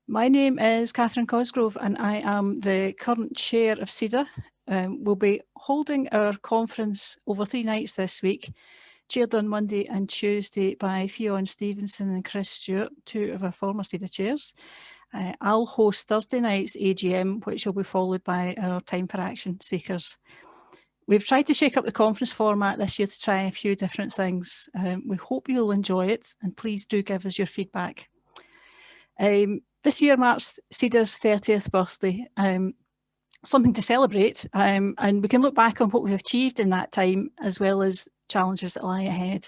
My name is Catherine Cosgrove and I am the current chair of SEDA. We'll be holding our conference over 3 nights this week, chaired on Monday and Tuesday by Fionn Stevenson and Chris Stewart, 2 of our former SEDA chairs. I'll host Thursday night's AGM, which will be followed by our Time for Action speakers. We've tried to shake up the conference format this year to try a few different things. We hope you'll enjoy it and please do give us your feedback. This year marks SEDA's 30th birthday, something to celebrate, and we can look back on what we've achieved in that time as well as challenges that lie ahead.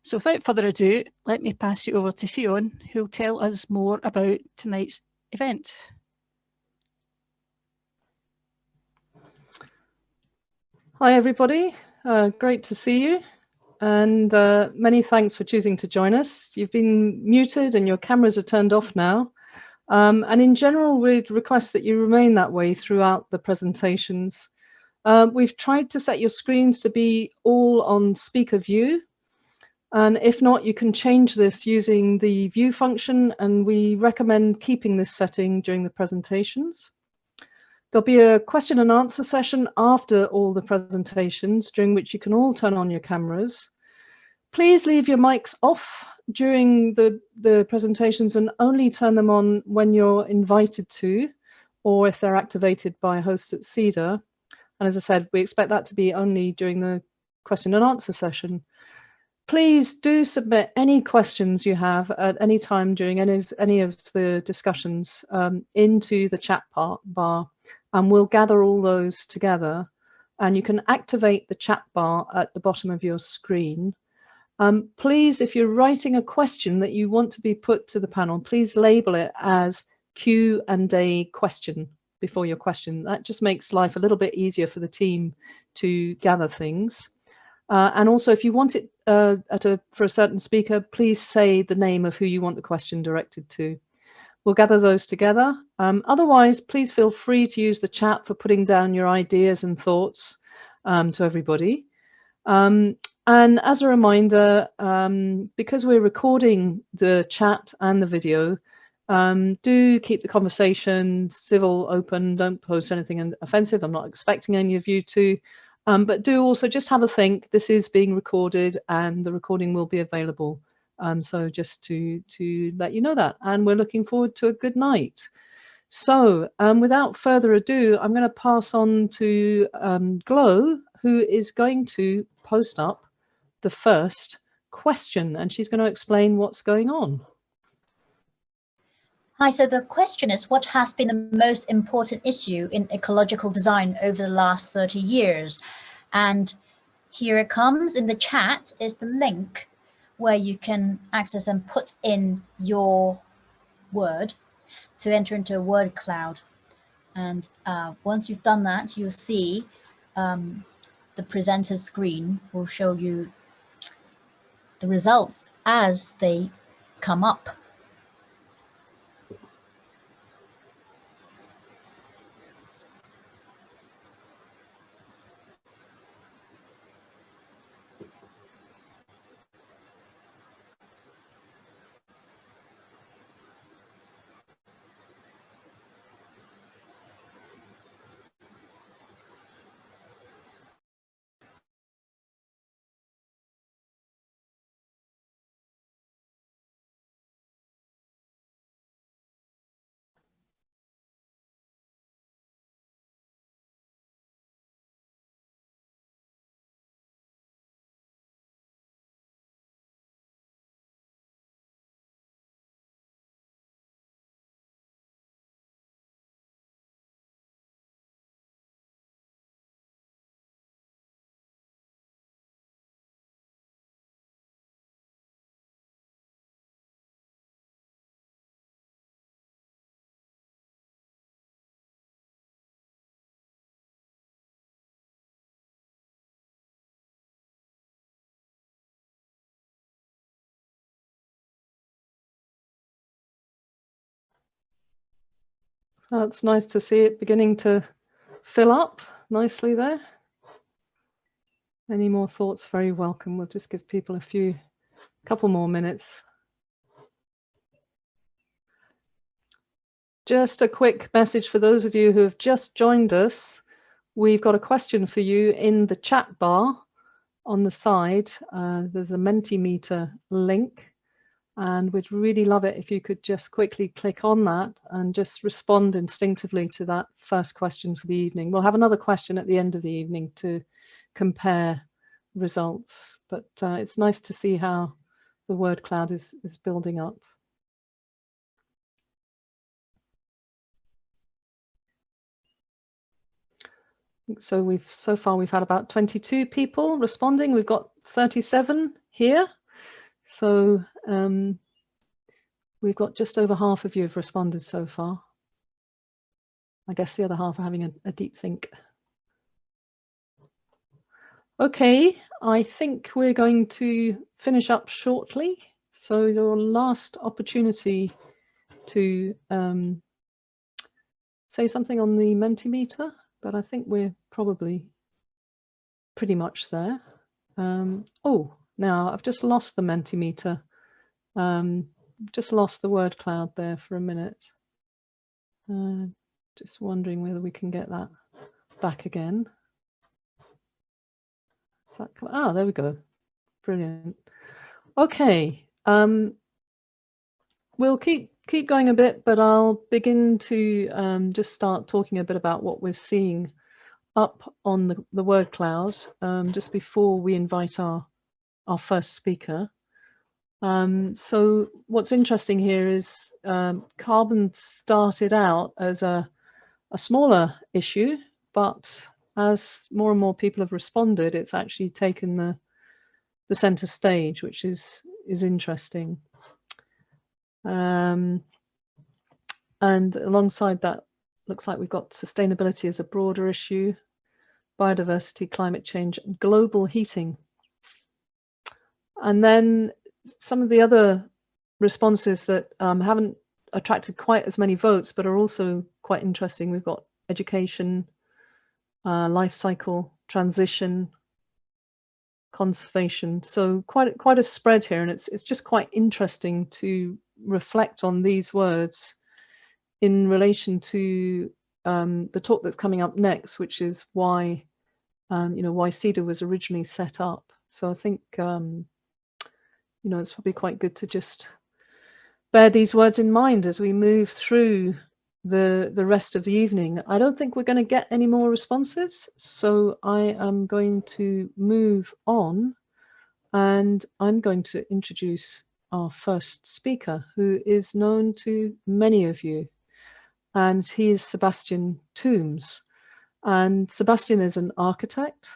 So without further ado, let me pass you over to Fionn, who'll tell us more about tonight's event. Hi everybody, great to see you, and many thanks for choosing to join us. You've been muted and your cameras are turned off now, and in general we'd request that you remain that way throughout the presentations. We've tried to set your screens to be all on speaker view, and if not, you can change this using the view function, and we recommend keeping this setting during the presentations. There'll be a question and answer session after all the presentations, during which you can all turn on your cameras. Please leave your mics off during the presentations and only turn them on when you're invited to, or if they're activated by hosts at SEDA. And as I said, we expect that to be only during the question and answer session. Please do submit any questions you have at any time during any of the discussions into the chat bar, and we'll gather all those together. And you can activate the chat bar at the bottom of your screen. Please, if you're writing a question that you want to be put to the panel, please label it as Q&A question before your question. That just makes life a little bit easier for the team to gather things. And also, if you want it for a certain speaker, please say the name of who you want the question directed to. We'll gather those together. Otherwise, please feel free to use the chat for putting down your ideas and thoughts to everybody. And as a reminder, because we're recording the chat and the video, do keep the conversation civil, open, don't post anything offensive. I'm not expecting any of you to. But do also just have a think. This is being recorded and the recording will be available. So just to let you know that. And we're looking forward to a good night. So without further ado, I'm going to pass on to Glo, who is going to post up the first question. And she's going to explain what's going on. Hi, so the question is, what has been the most important issue in ecological design over the last 30 years? And here it comes. In the chat is the link where you can access and put in your word to enter into a word cloud. And once you've done that, you'll see the presenter's screen will show you the results as they come up. Oh, it's nice to see it beginning to fill up nicely there. Any more thoughts? Very welcome. We'll just give people couple more minutes. Just a quick message for those of you who have just joined us. We've got a question for you in the chat bar on the side. There's a Mentimeter link, and we'd really love it if you could just quickly click on that and just respond instinctively to that first question for the evening. We'll have another question at the end of the evening to compare results, but it's nice to see how the word cloud is building up. So so far we've had about 22 people responding. We've got 37 here. So we've got just over half of you have responded so far. I guess the other half are having a deep think. Okay, I think we're going to finish up shortly. So your last opportunity to say something on the Mentimeter, but I think we're probably pretty much there. Oh, now I've just lost the Mentimeter. Just lost the word cloud there for a minute. Just wondering whether we can get that back again. Is that, ah, there we go. Brilliant. Okay, we'll keep going a bit, but I'll begin to just start talking a bit about what we're seeing up on the word cloud just before we invite our first speaker. So what's interesting here is carbon started out as a smaller issue, but as more and more people have responded, it's actually taken the center stage, which is interesting. And alongside that, looks like we've got sustainability as a broader issue, biodiversity, climate change, global heating. And then some of the other responses that haven't attracted quite as many votes, but are also quite interesting. We've got education, life cycle, transition, conservation. So quite a spread here, and it's just quite interesting to reflect on these words in relation to the talk that's coming up next, which is why why SEDA was originally set up. So I think it's probably quite good to just bear these words in mind as we move through the rest of the evening. I don't think we're going to get any more responses, so I am going to move on, and I'm going to introduce our first speaker, who is known to many of you, and he is Sebastian Toombs. And Sebastian is an architect,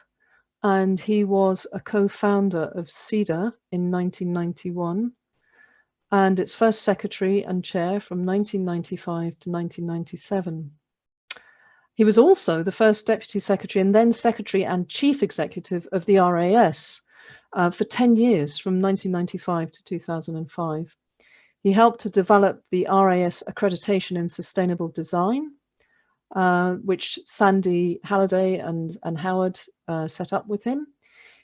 and he was a co-founder of SEDA in 1991, and its first secretary and chair from 1995 to 1997. He was also the first deputy secretary and then secretary and chief executive of the RAS for 10 years, from 1995 to 2005. He helped to develop the RAS accreditation in sustainable design, which Sandy Halliday and Howard set up with him.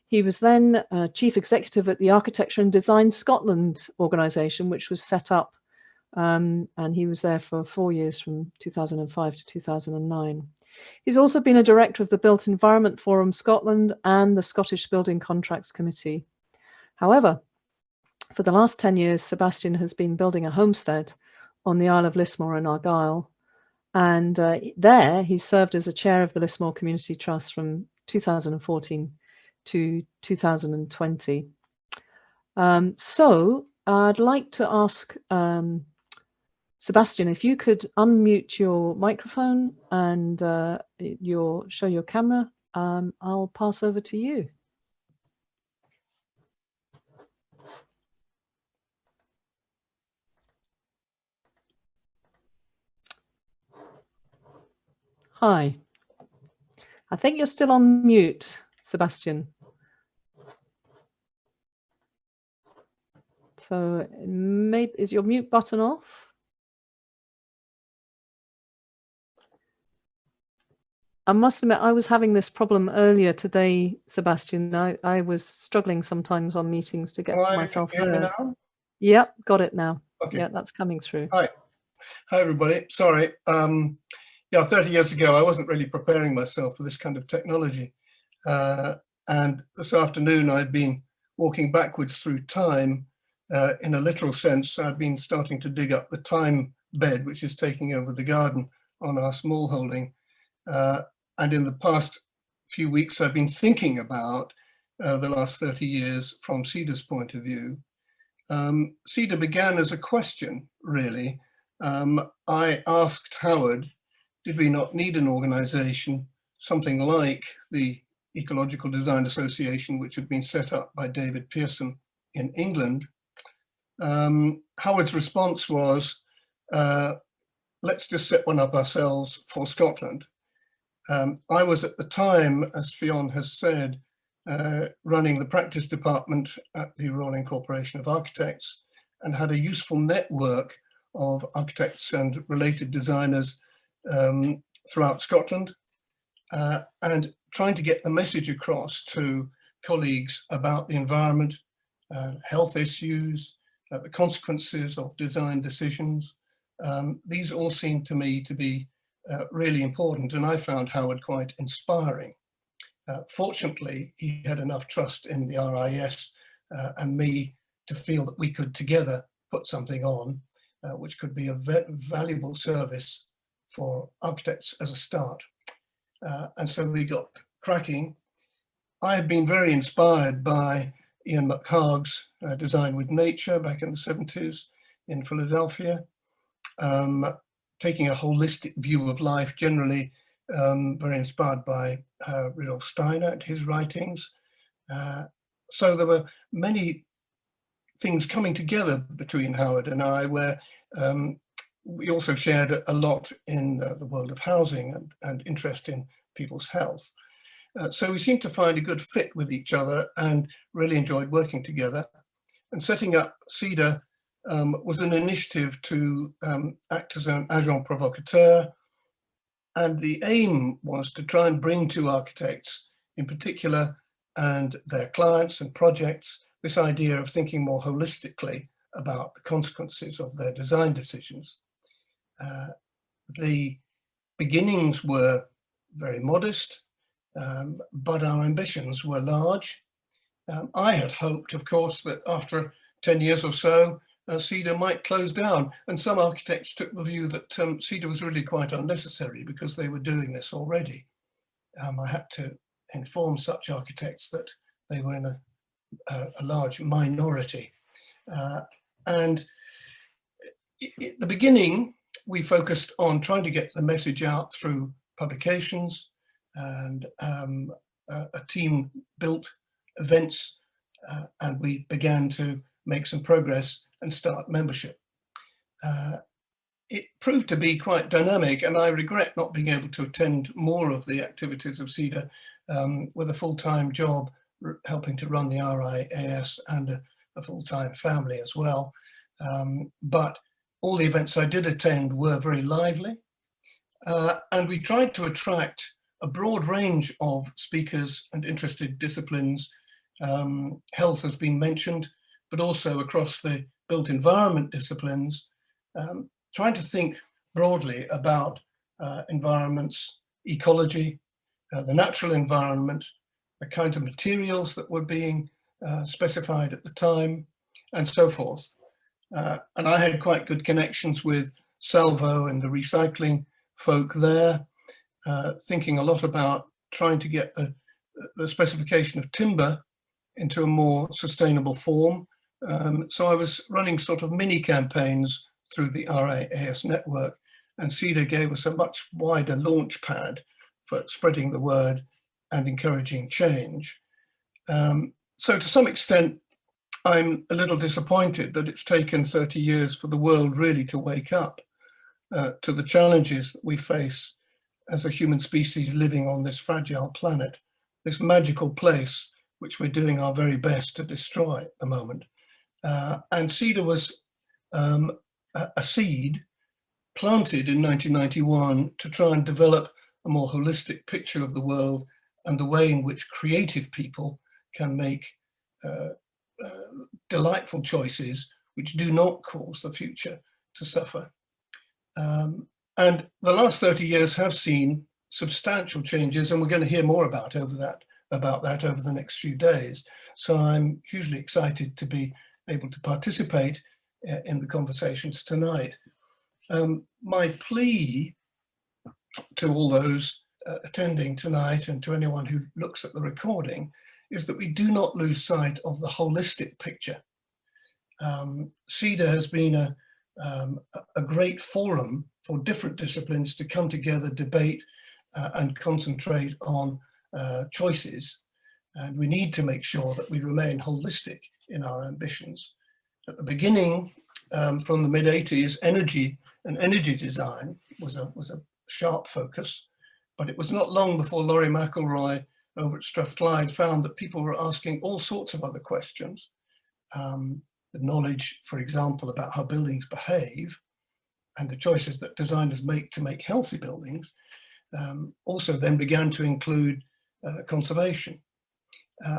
He was then chief executive at the Architecture and Design Scotland organisation, which was set up, and he was there for 4 years, from 2005 to 2009. He's also been a director of the Built Environment Forum Scotland and the Scottish Building Contracts Committee. However, for the last 10 years, Sebastian has been building a homestead on the Isle of Lismore in Argyll, and there he served as a chair of the Lismore Community Trust from 2014 to 2020. So I'd like to ask Sebastian, if you could unmute your microphone and show your camera, I'll pass over to you. Hi. I think you're still on mute, Sebastian. So maybe, is your mute button off? I must admit, I was having this problem earlier today, Sebastian. I was struggling sometimes on meetings to get myself heard. Now? Yep, got it now. Okay. Yeah, that's coming through. Hi. Hi, everybody. Sorry. Yeah, 30 years ago, I wasn't really preparing myself for this kind of technology. And this afternoon, I've been walking backwards through time. In a literal sense, I've been starting to dig up the time bed, which is taking over the garden on our small holding. And in the past few weeks, I've been thinking about the last 30 years from SEDA's point of view. SEDA began as a question, really. I asked Howard, did we not need an organization, something like the Ecological Design Association, which had been set up by David Pearson in England? Howard's response was, let's just set one up ourselves for Scotland. I was at the time, as Fionn has said, running the practice department at the Royal Incorporation of Architects, and had a useful network of architects and related designers throughout Scotland, and trying to get the message across to colleagues about the environment, health issues, the consequences of design decisions. These all seem to me to be really important, and I found Howard quite inspiring. Fortunately, he had enough trust in the RIS and me to feel that we could together put something on, which could be a valuable service for architects as a start. And so we got cracking. I had been very inspired by Ian McHarg's Design with Nature back in the 70s in Philadelphia, taking a holistic view of life generally, very inspired by Rudolf Steiner and his writings. So there were many things coming together between Howard and I, where we also shared a lot in the world of housing and interest in people's health. So we seemed to find a good fit with each other and really enjoyed working together. And setting up SEDA was an initiative to act as an agent provocateur. And the aim was to try and bring to architects in particular and their clients and projects this idea of thinking more holistically about the consequences of their design decisions. The beginnings were very modest, but our ambitions were large. I had hoped, of course, that after 10 years or so, SEDA might close down, and some architects took the view that SEDA was really quite unnecessary because they were doing this already. I had to inform such architects that they were in a large minority. And at the beginning, we focused on trying to get the message out through publications, and a team built events, and we began to make some progress and start membership. It proved to be quite dynamic, and I regret not being able to attend more of the activities of SEDA with a full-time job helping to run the RIAS and a full-time family as well. But all the events I did attend were very lively, and we tried to attract a broad range of speakers and interested disciplines. Health has been mentioned, but also across the built environment disciplines, trying to think broadly about environments, ecology, the natural environment, the kinds of materials that were being specified at the time, and so forth. And I had quite good connections with Salvo and the recycling folk there, thinking a lot about trying to get the specification of timber into a more sustainable form. So I was running sort of mini campaigns through the RIAS network, and SEDA gave us a much wider launch pad for spreading the word and encouraging change. So to some extent, I'm a little disappointed that it's taken 30 years for the world really to wake up to the challenges that we face as a human species living on this fragile planet, this magical place which we're doing our very best to destroy at the moment. And SEDA was a seed planted in 1991 to try and develop a more holistic picture of the world and the way in which creative people can make delightful choices which do not cause the future to suffer. And the last 30 years have seen substantial changes, and we're going to hear more about that over the next few days. So I'm hugely excited to be able to participate in the conversations tonight. My plea to all those attending tonight and to anyone who looks at the recording is that we do not lose sight of the holistic picture. SEDA has been a great forum for different disciplines to come together, debate and concentrate on choices. And we need to make sure that we remain holistic in our ambitions. At the beginning, from the mid-80s, energy and energy design was a sharp focus, but it was not long before Laurie McElroy over at Strathclyde found that people were asking all sorts of other questions. The knowledge, for example, about how buildings behave and the choices that designers make to make healthy buildings also then began to include conservation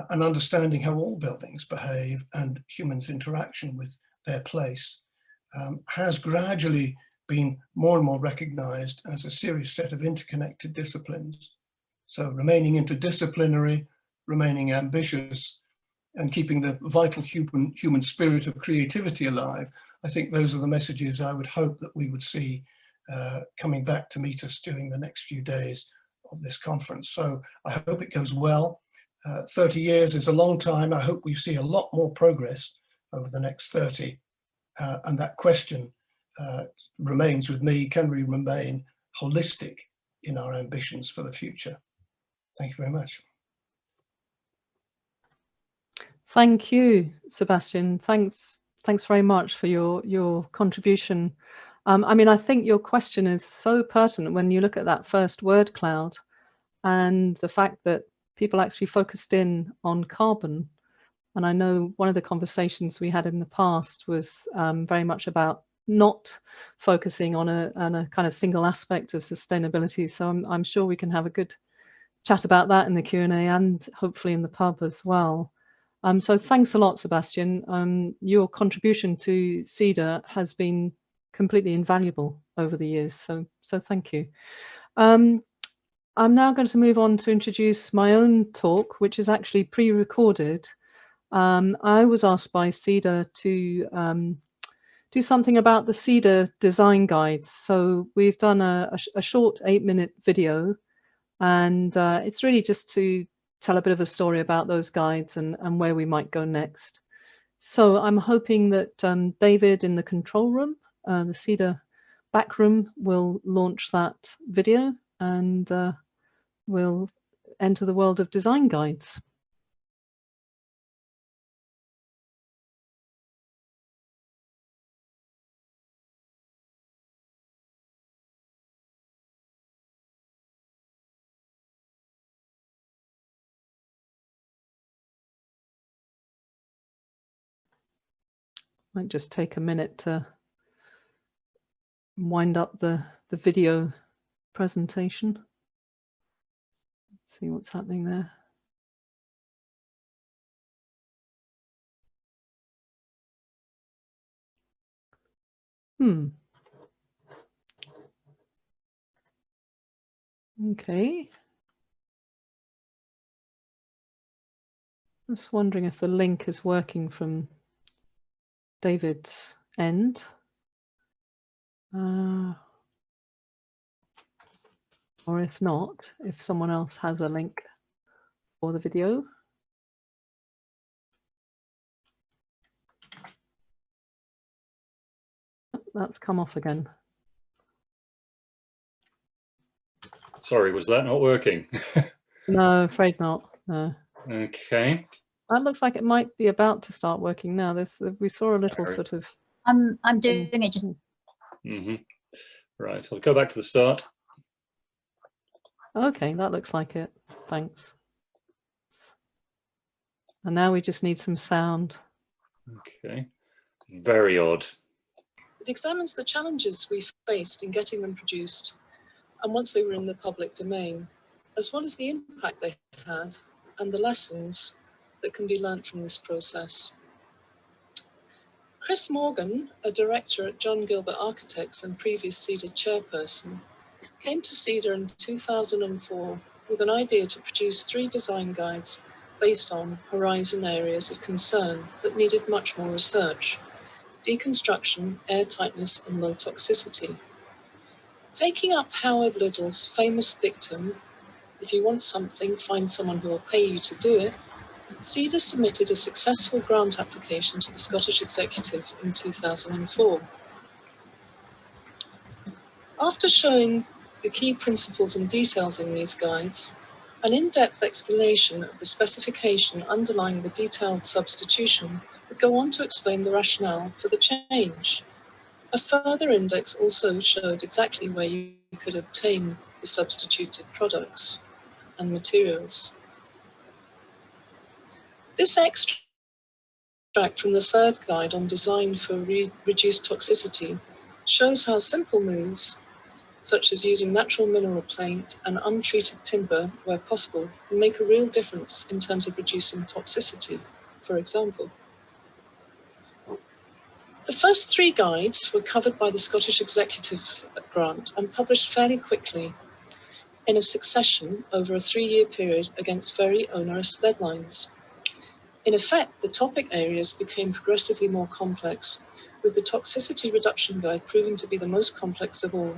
and understanding how all buildings behave and humans' interaction with their place has gradually been more and more recognized as a serious set of interconnected disciplines. So remaining interdisciplinary, remaining ambitious, and keeping the vital human spirit of creativity alive, I think those are the messages I would hope that we would see coming back to meet us during the next few days of this conference. So I hope it goes well. 30 years is a long time. I hope we see a lot more progress over the next 30. And that question remains with me: can we remain holistic in our ambitions for the future? Thank you very much. Thank you, Sebastian. Thanks very much for your contribution. I mean, I think your question is so pertinent when you look at that first word cloud and the fact that people actually focused in on carbon. And I know one of the conversations we had in the past was very much about not focusing on a kind of single aspect of sustainability. So I'm sure we can have a good chat about that in the Q&A and hopefully in the pub as well. So thanks a lot, Sebastian. Your contribution to SEDA has been completely invaluable over the years. So thank you. I'm now going to move on to introduce my own talk, which is actually pre-recorded. I was asked by SEDA to do something about the SEDA design guides. So we've done a short 8-minute video, and it's really just to tell a bit of a story about those guides and where we might go next. So I'm hoping that David in the control room, the SEDA back room, will launch that video and we'll enter the world of design guides. Might just take a minute to wind up the video presentation. Let's see what's happening there. Okay. Just wondering if the link is working from David's end. Or if not, if someone else has a link for the video. That's come off again. Sorry, was that not working? No, afraid not. No. Okay. That looks like it might be about to start working now. We saw a little sort of. I'm doing it just. Right, so I'll go back to the start. Okay, that looks like it. Thanks. And now we just need some sound. Okay. Very odd. It examines the challenges we faced in getting them produced, and once they were in the public domain, as well as the impact they had and the lessons that can be learnt from this process. Chris Morgan, a director at John Gilbert Architects and previous SEDA chairperson, came to SEDA in 2004 with an idea to produce 3 design guides based on horizon areas of concern that needed much more research: deconstruction, airtightness, and low toxicity. Taking up Howard Little's famous dictum, "If you want something, find someone who will pay you to do it," SEDA submitted a successful grant application to the Scottish Executive in 2004. After showing the key principles and details in these guides, an in-depth explanation of the specification underlying the detailed substitution would go on to explain the rationale for the change. A further index also showed exactly where you could obtain the substituted products and materials. This extract from the 3rd guide on design for reduced toxicity shows how simple moves, such as using natural mineral paint and untreated timber where possible, can make a real difference in terms of reducing toxicity, for example. The first 3 guides were covered by the Scottish Executive grant and published fairly quickly in a succession over a 3-year period against very onerous deadlines. In effect, the topic areas became progressively more complex, with the toxicity reduction guide proving to be the most complex of all.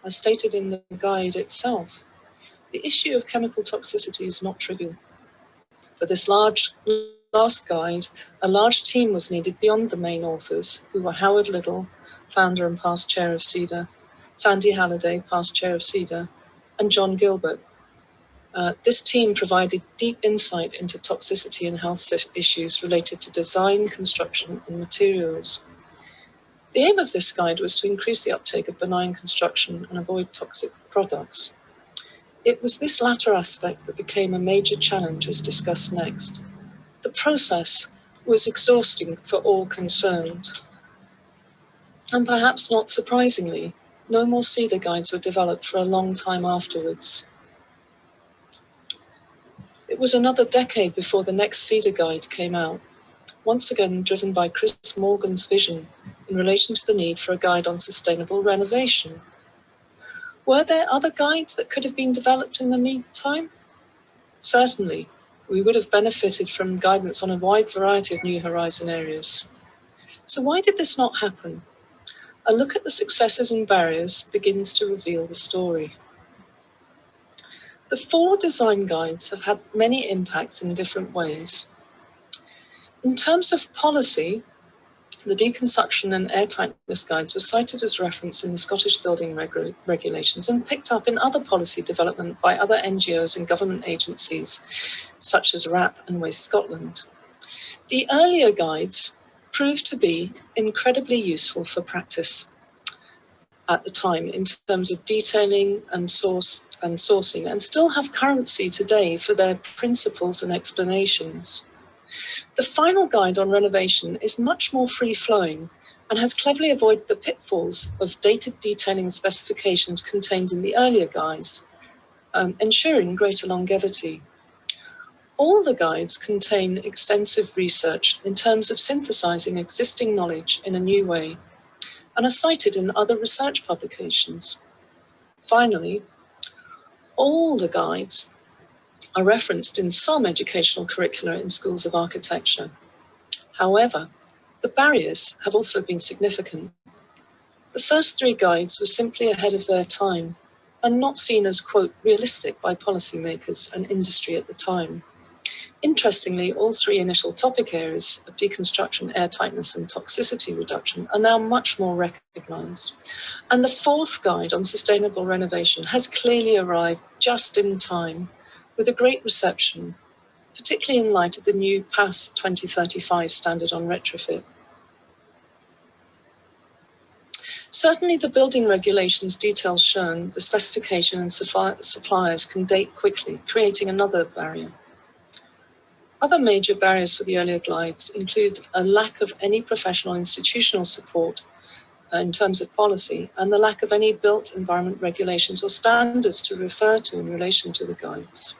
As stated in the guide itself, the issue of chemical toxicity is not trivial. For this last guide, a large team was needed beyond the main authors, who were Howard Little, founder and past chair of SEDA, Sandy Halliday, past chair of SEDA, and John Gilbert. This team provided deep insight into toxicity and health issues related to design, construction, and materials. The aim of this guide was to increase the uptake of benign construction and avoid toxic products. It was this latter aspect that became a major challenge, as discussed next. The process was exhausting for all concerned. And perhaps not surprisingly, no more SEDA guides were developed for a long time afterwards. It was another decade before the next SEDA guide came out, once again driven by Chris Morgan's vision in relation to the need for a guide on sustainable renovation. Were there other guides that could have been developed in the meantime? Certainly, we would have benefited from guidance on a wide variety of new horizon areas. So why did this not happen? A look at the successes and barriers begins to reveal the story. The 4 design guides have had many impacts in different ways. In terms of policy, the deconstruction and airtightness guides were cited as reference in the Scottish building regulations and picked up in other policy development by other NGOs and government agencies, such as RAP and Waste Scotland. The earlier guides proved to be incredibly useful for practice at the time in terms of detailing and sourcing, and still have currency today for their principles and explanations. The final guide on renovation is much more free-flowing and has cleverly avoided the pitfalls of dated detailing specifications contained in the earlier guides, ensuring greater longevity. All the guides contain extensive research in terms of synthesizing existing knowledge in a new way, and are cited in other research publications. Finally, all the guides are referenced in some educational curricula in schools of architecture. However, the barriers have also been significant. The first 3 guides were simply ahead of their time and not seen as, quote, realistic by policymakers and industry at the time. Interestingly, all 3 initial topic areas of deconstruction, airtightness, and toxicity reduction are now much more recognized. And the 4th guide on sustainable renovation has clearly arrived just in time, with a great reception, particularly in light of the new PAS 2035 standard on retrofit. Certainly the building regulations details shown, the specification and suppliers can date quickly, creating another barrier. Other major barriers for the earlier guides include a lack of any professional institutional support in terms of policy, and the lack of any built environment regulations or standards to refer to in relation to the guides.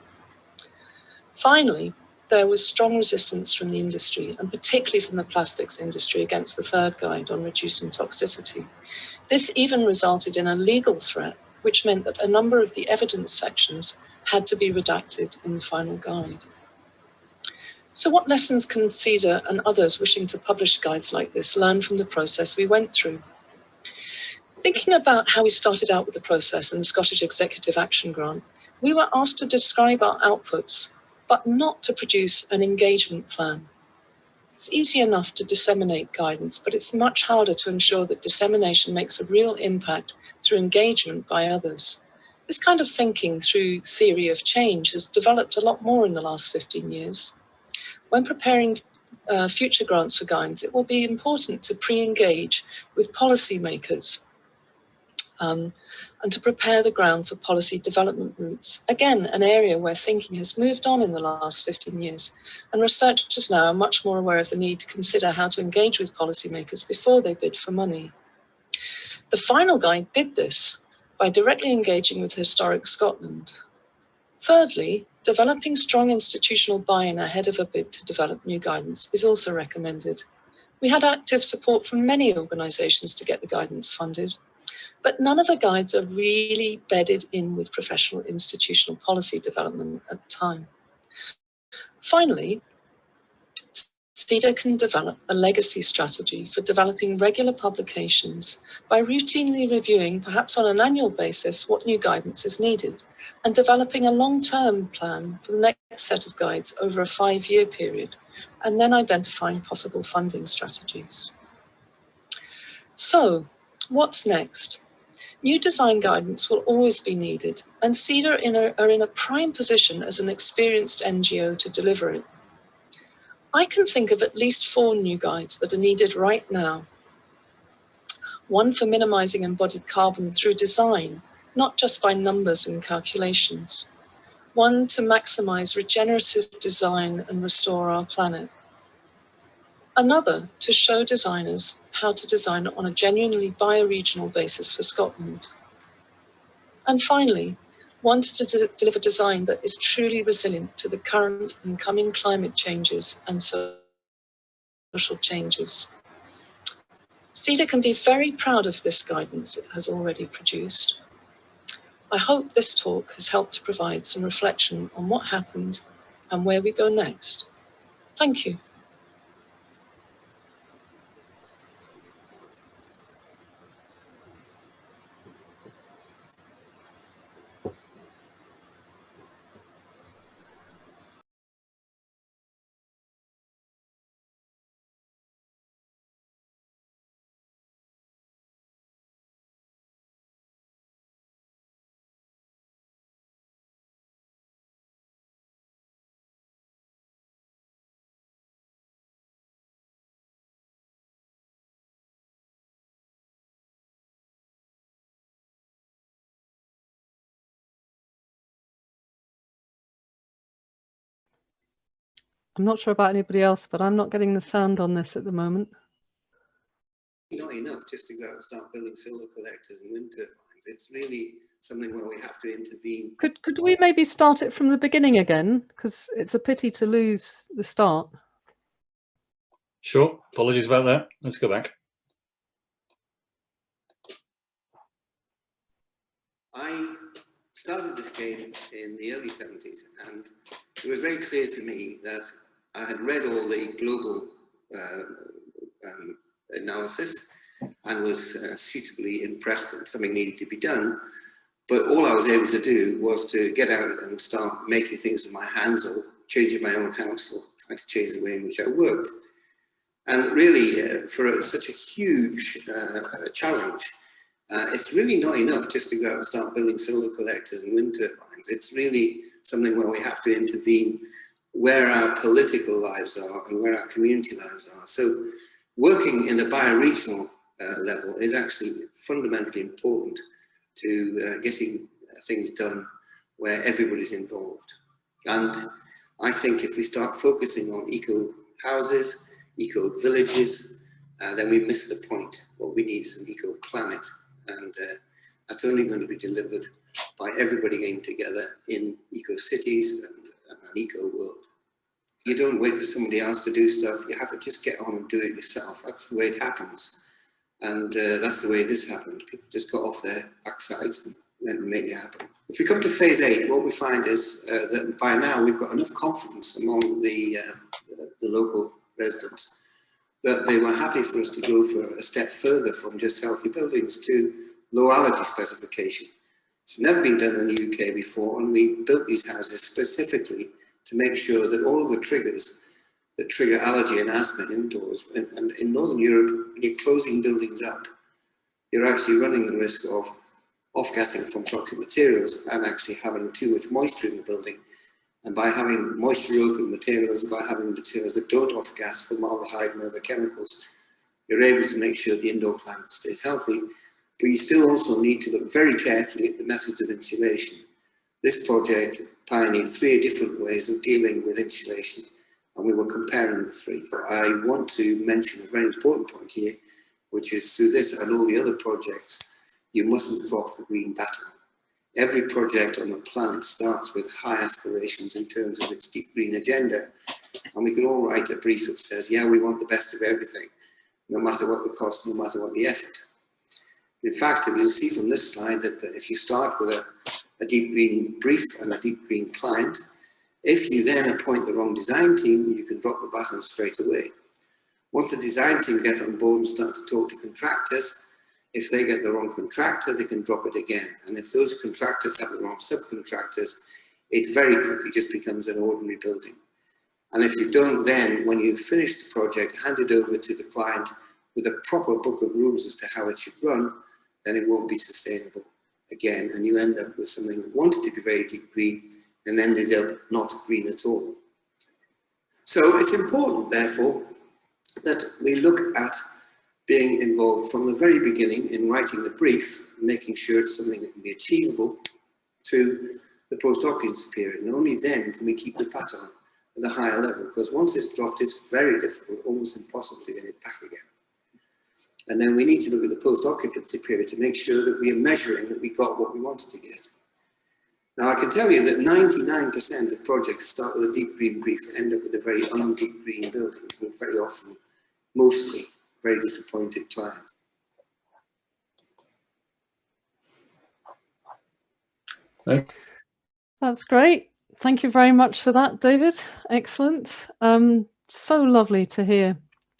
Finally, there was strong resistance from the industry, and particularly from the plastics industry, against the third guide on reducing toxicity. This even resulted in a legal threat, which meant that a number of the evidence sections had to be redacted in the final guide. So what lessons can SEDA and others wishing to publish guides like this learn from the process we went through? Thinking about how we started out with the process and the Scottish Executive Action Grant, we were asked to describe our outputs, but not to produce an engagement plan. It's easy enough to disseminate guidance, but it's much harder to ensure that dissemination makes a real impact through engagement by others. This kind of thinking through theory of change has developed a lot more in the last 15 years. When preparing future grants for guidance, it will be important to pre-engage with policymakers and to prepare the ground for policy development routes. Again, an area where thinking has moved on in the last 15 years, and researchers now are much more aware of the need to consider how to engage with policymakers before they bid for money. The final guide did this by directly engaging with Historic Scotland. Thirdly, developing strong institutional buy-in ahead of a bid to develop new guidance is also recommended. We had active support from many organisations to get the guidance funded, but none of the guides are really bedded in with professional institutional policy development at the time. Finally, SEDA can develop a legacy strategy for developing regular publications by routinely reviewing, perhaps on an annual basis, what new guidance is needed, and developing a long-term plan for the next set of guides over a 5-year period, and then identifying possible funding strategies. So, what's next? New design guidance will always be needed, and SEDA are in a prime position as an experienced NGO to deliver it. I can think of at least 4 new guides that are needed right now. One for minimizing embodied carbon through design, not just by numbers and calculations. One to maximize regenerative design and restore our planet. Another to show designers how to design on a genuinely bioregional basis for Scotland. And finally, one to deliver design that is truly resilient to the current and coming climate changes and social changes. SEDA can be very proud of this guidance it has already produced. I hope this talk has helped to provide some reflection on what happened and where we go next. Thank you. I'm not sure about anybody else, but I'm not getting the sound on this at the moment. Not enough just to go out and start building solar collectors and wind turbines. It's really something where we have to intervene. Could we maybe start it from the beginning again? Because it's a pity to lose the start. Sure, apologies about that. Let's go back. I started this game in the early 70s, and it was very clear to me that I had read all the global analysis and was suitably impressed that something needed to be done. But all I was able to do was to get out and start making things with my hands, or changing my own house, or trying to change the way in which I worked. And really, for such a huge challenge, it's really not enough just to go out and start building solar collectors and wind turbines. It's really something where we have to intervene where our political lives are and where our community lives are. So working in a bioregional level is actually fundamentally important to getting things done where everybody's involved. And I think if we start focusing on eco houses, eco villages, then we miss the point. What we need is an eco planet, and that's only going to be delivered by everybody getting together in eco cities and an eco world. You don't wait for somebody else to do stuff. You have to just get on and do it yourself. That's the way it happens. And that's the way this happened. People just got off their backsides and went and made it happen. If we come to phase 8, what we find is that by now we've got enough confidence among the local residents that they were happy for us to go for a step further from just healthy buildings to low allergy specification. It's never been done in the UK before, and we built these houses specifically to make sure that all of the triggers that trigger allergy and asthma indoors, and in Northern Europe, when you're closing buildings up, you're actually running the risk of off-gassing from toxic materials and actually having too much moisture in the building. And by having moisture-open materials, and by having materials that don't off-gas formaldehyde and other chemicals, you're able to make sure the indoor climate stays healthy. But you still also need to look very carefully at the methods of insulation. This project pioneered 3 different ways of dealing with insulation, and we were comparing the 3. I want to mention a very important point here, which is through this and all the other projects, you mustn't drop the green baton. Every project on the planet starts with high aspirations in terms of its deep green agenda, and we can all write a brief that says, yeah, we want the best of everything, no matter what the cost, no matter what the effort. In fact, you'll see from this slide that if you start with a deep green brief and a deep green client, if you then appoint the wrong design team, you can drop the baton straight away. Once the design team get on board and start to talk to contractors, if they get the wrong contractor, they can drop it again. And if those contractors have the wrong subcontractors, it very quickly just becomes an ordinary building. And if you don't then, when you finish the project, hand it over to the client with a proper book of rules as to how it should run, then it won't be sustainable again. And you end up with something that wanted to be very deep green and ended up not green at all. So it's important, therefore, that we look at being involved from the very beginning in writing the brief, making sure it's something that can be achievable to the post-occupancy period. And only then can we keep the baton at a higher level, because once it's dropped, it's very difficult, almost impossible to get it back again. And then we need to look at the post-occupancy period to make sure that we are measuring that we got what we wanted to get. Now, I can tell you that 99% of projects start with a deep green brief and end up with a very undeep green building, and very often, mostly, very disappointed clients. That's great. Thank you very much for that, David. Excellent. So lovely to hear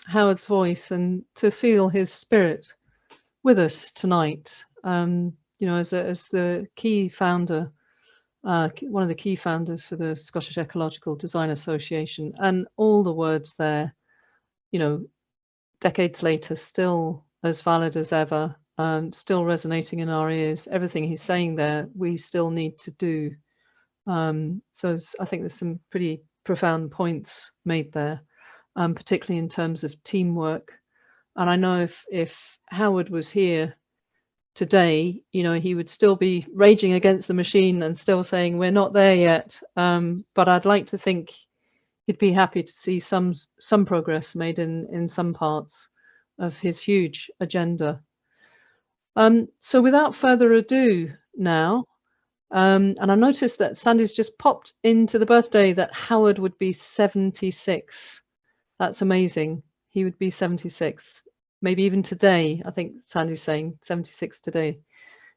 Howard's voice and to feel his spirit with us tonight. You know, as the key founder, one of the key founders for the Scottish Ecological Design Association, and all the words there, you know, decades later, still as valid as ever, still resonating in our ears. Everything he's saying there, we still need to do. So I think there's some pretty profound points made there, particularly in terms of teamwork. And I know if Howard was here today, you know, he would still be raging against the machine and still saying we're not there yet. But I'd like to think he'd be happy to see some progress made in some parts of his huge agenda. So without further ado now, and I noticed that Sandy's just popped into the birthday that Howard would be 76. That's amazing. He would be 76. Maybe even today. I think Sandy's saying 76 today.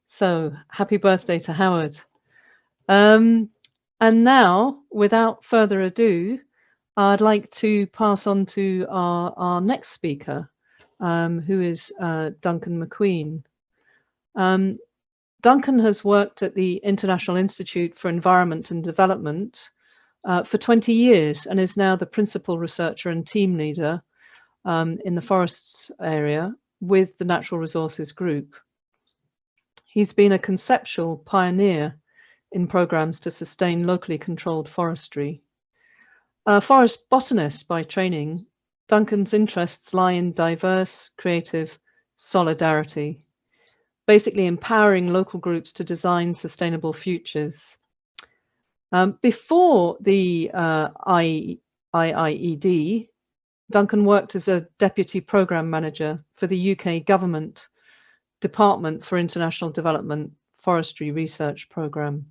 So happy birthday to Howard. And now, without further ado, I'd like to pass on to our next speaker, who is Duncan McQueen. Duncan has worked at the International Institute for Environment and Development for 20 years and is now the principal researcher and team leader in the forests area with the Natural Resources Group. He's been a conceptual pioneer in programs to sustain locally controlled forestry. A forest botanist by training, Duncan's interests lie in diverse, creative solidarity, basically empowering local groups to design sustainable futures. Before the IIED, Duncan worked as a deputy programme manager for the UK Government Department for International Development Forestry Research Programme.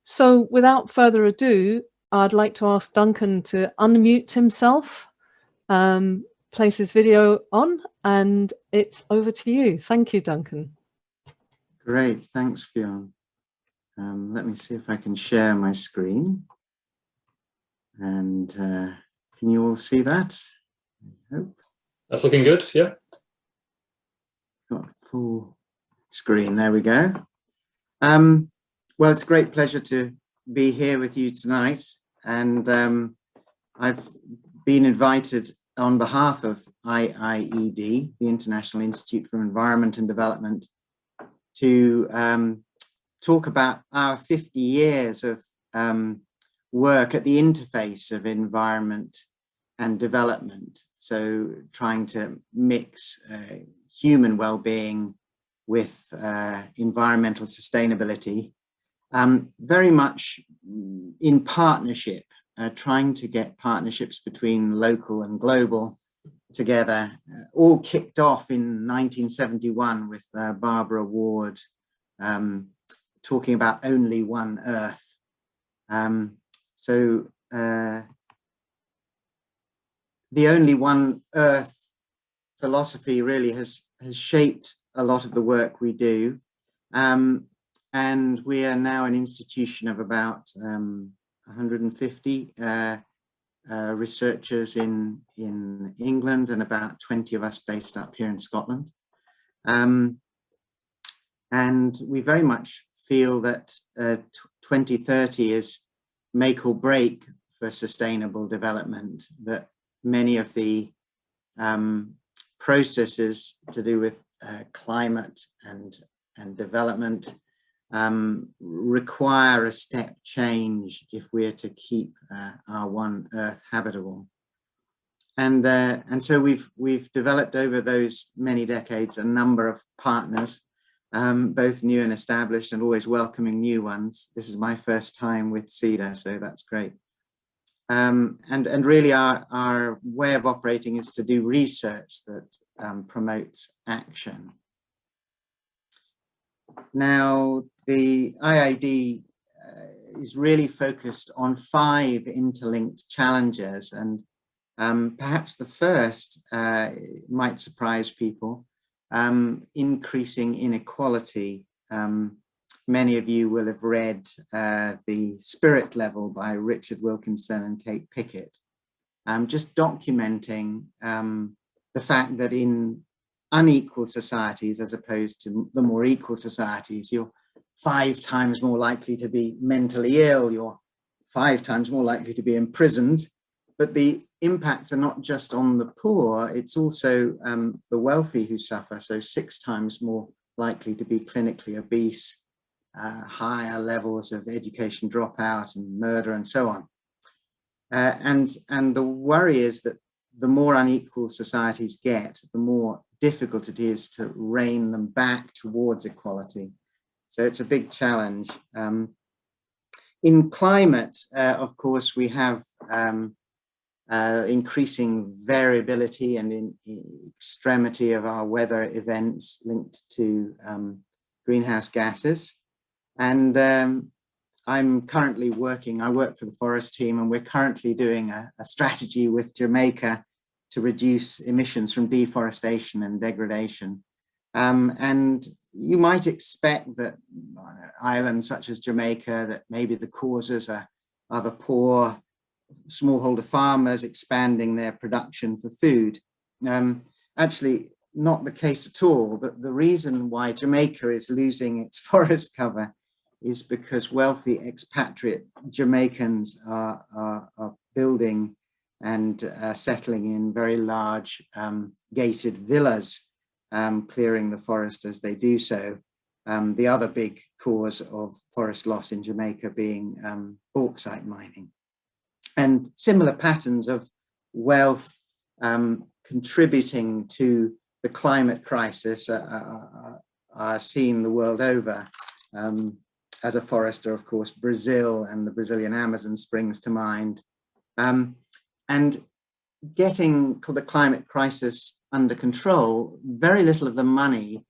So without further ado, I'd like to ask Duncan to unmute himself, place his video on, and it's over to you. Thank you, Duncan. Great, thanks, Fionn. Let me see if I can share my screen. And can you all see that? I hope. That's looking good, yeah. Got full screen, there we go. Well, it's a great pleasure to be here with you tonight. And I've been invited on behalf of IIED, the International Institute for Environment and Development, to talk about our 50 years of work at the interface of environment and development. So trying to mix human well-being with environmental sustainability, very much in partnership, trying to get partnerships between local and global together, all kicked off in 1971 with Barbara Ward talking about only one Earth. So the only one Earth philosophy really has shaped a lot of the work we do. And we are now an institution of about 150 researchers in England and about 20 of us based up here in Scotland. And we very much feel that 2030 is make or break for sustainable development, that many of the processes to do with climate and development require a step change if we're to keep our one Earth habitable. And so we've developed over those many decades a number of partners, both new and established, and always welcoming new ones. This is my first time with SEDA, so that's great. And really our way of operating is to do research that promotes action. Now, the IIED is really focused on 5 interlinked challenges, and perhaps the first might surprise people, increasing inequality. Many of you will have read The Spirit Level by Richard Wilkinson and Kate Pickett, just documenting the fact that in unequal societies, as opposed to the more equal societies, you're 5 times more likely to be mentally ill, you're 5 times more likely to be imprisoned. But the impacts are not just on the poor, it's also the wealthy who suffer, so 6 times more likely to be clinically obese, higher levels of education dropout and murder and so on. And the worry is that the more unequal societies get, the more difficult it is to rein them back towards equality. So it's a big challenge. In climate, of course, we have increasing variability and in extremity of our weather events linked to greenhouse gases. And I'm currently I work for the forest team, and we're currently doing a strategy with Jamaica to reduce emissions from deforestation and degradation. And you might expect that islands such as Jamaica, that maybe the causes are the poor smallholder farmers expanding their production for food. Actually, not the case at all. The reason why Jamaica is losing its forest cover is because wealthy expatriate Jamaicans are building and settling in very large gated villas, clearing the forest as they do so. The other big cause of forest loss in Jamaica being bauxite mining. And similar patterns of wealth contributing to the climate crisis are seen the world over. As a forester, of course, Brazil and the Brazilian Amazon springs to mind. And getting the climate crisis under control, very little of the money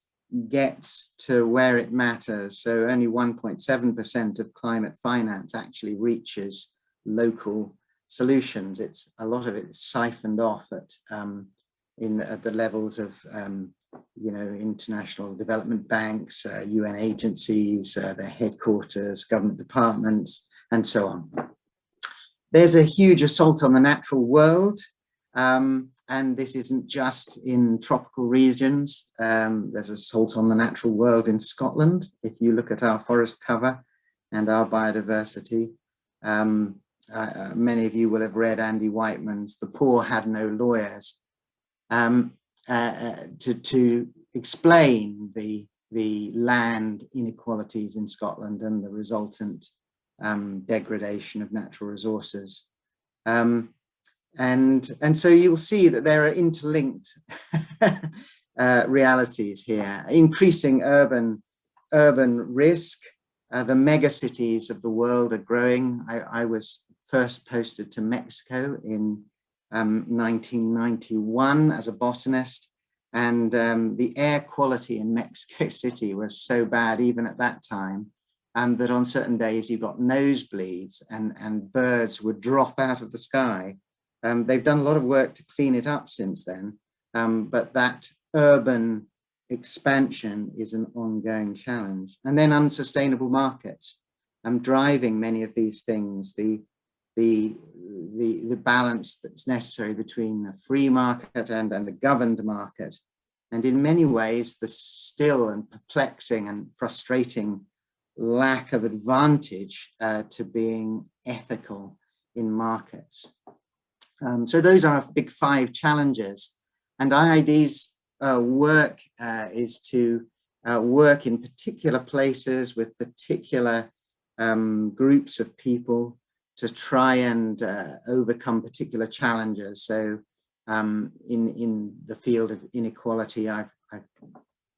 gets to where it matters. So only 1.7% of climate finance actually reaches local solutions. It's a lot of it siphoned off at the levels of you know, international development banks, UN agencies, their headquarters, government departments, and so on. There's a huge assault on the natural world, and this isn't just in tropical regions. There's assault on the natural world in Scotland. If you look at our forest cover and our biodiversity, many of you will have read Andy Whiteman's "The Poor Had No Lawyers," to explain the land inequalities in Scotland and the resultant degradation of natural resources. And so you'll see that there are interlinked realities here. Increasing urban risk. The megacities of the world are growing. I was first posted to Mexico in 1991 as a botanist, and the air quality in Mexico City was so bad even at that time, that on certain days you got nosebleeds and birds would drop out of the sky. They've done a lot of work to clean it up since then, but that urban expansion is an ongoing challenge. And then unsustainable markets, driving many of these things, the balance that's necessary between a free market and a governed market. And in many ways, the still and perplexing and frustrating lack of advantage to being ethical in markets. So those are our big 5 challenges. And IIED's work is to work in particular places with particular groups of people to try and overcome particular challenges. So in the field of inequality, I've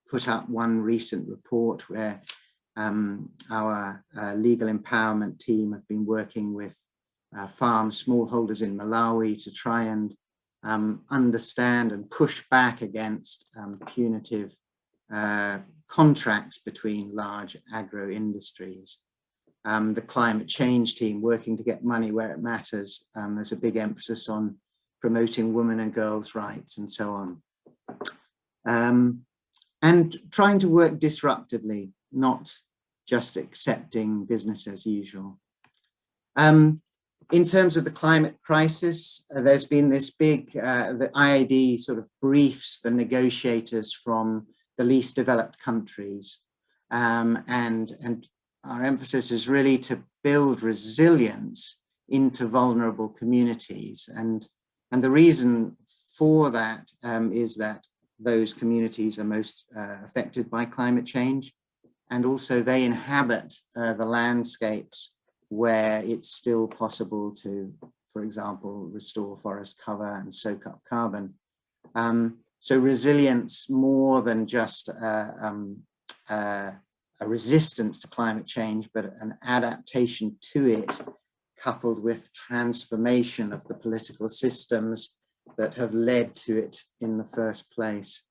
put up one recent report where our legal empowerment team have been working with farm smallholders in Malawi to try and understand and push back against punitive contracts between large agro industries. The climate change team working to get money where it matters. There's a big emphasis on promoting women and girls' rights and so on. And trying to work disruptively, not just accepting business as usual. In terms of the climate crisis, there's been this big, the IIED sort of briefs the negotiators from the least developed countries. And our emphasis is really to build resilience into vulnerable communities. And the reason for that is that those communities are most affected by climate change. And also they inhabit the landscapes where it's still possible to, for example, restore forest cover and soak up carbon. So resilience, more than just a resistance to climate change, but an adaptation to it, coupled with transformation of the political systems that have led to it in the first place.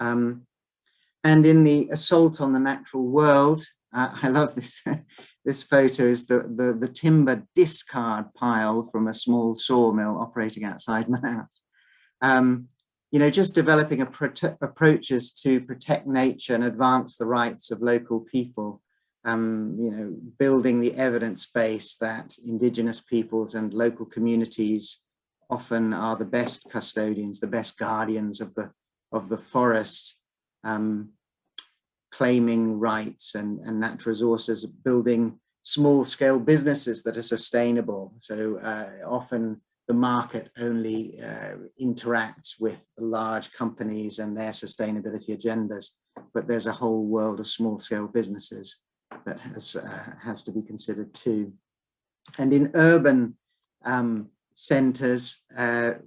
And in the assault on the natural world, I love this. This photo is the timber discard pile from a small sawmill operating outside my house. You know, just developing approaches to protect nature and advance the rights of local people. You know, building the evidence base that Indigenous peoples and local communities often are the best custodians, the best guardians of the forest. Claiming rights and natural resources, building small-scale businesses that are sustainable. So often the market only interacts with large companies and their sustainability agendas, but there's a whole world of small-scale businesses that has to be considered too. And in urban centres,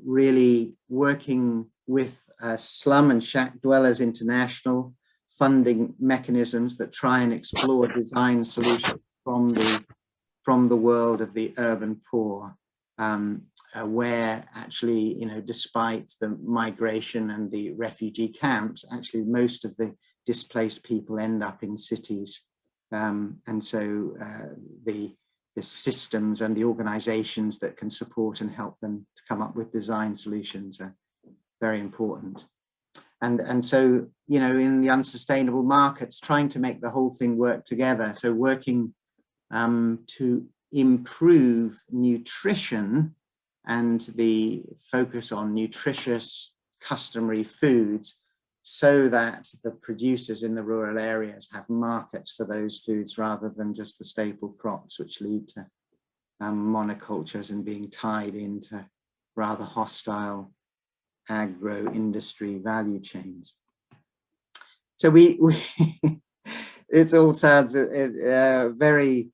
really working with Slum and Shack Dwellers International, funding mechanisms that try and explore design solutions from the world of the urban poor, where actually, you know, despite the migration and the refugee camps, actually most of the displaced people end up in cities. And so the systems and the organizations that can support and help them to come up with design solutions are very important. And so, you know, in the unsustainable markets, trying to make the whole thing work together. So working to improve nutrition and the focus on nutritious customary foods, so that the producers in the rural areas have markets for those foods rather than just the staple crops, which lead to monocultures and being tied into rather hostile agro-industry value chains. So we it all sounds very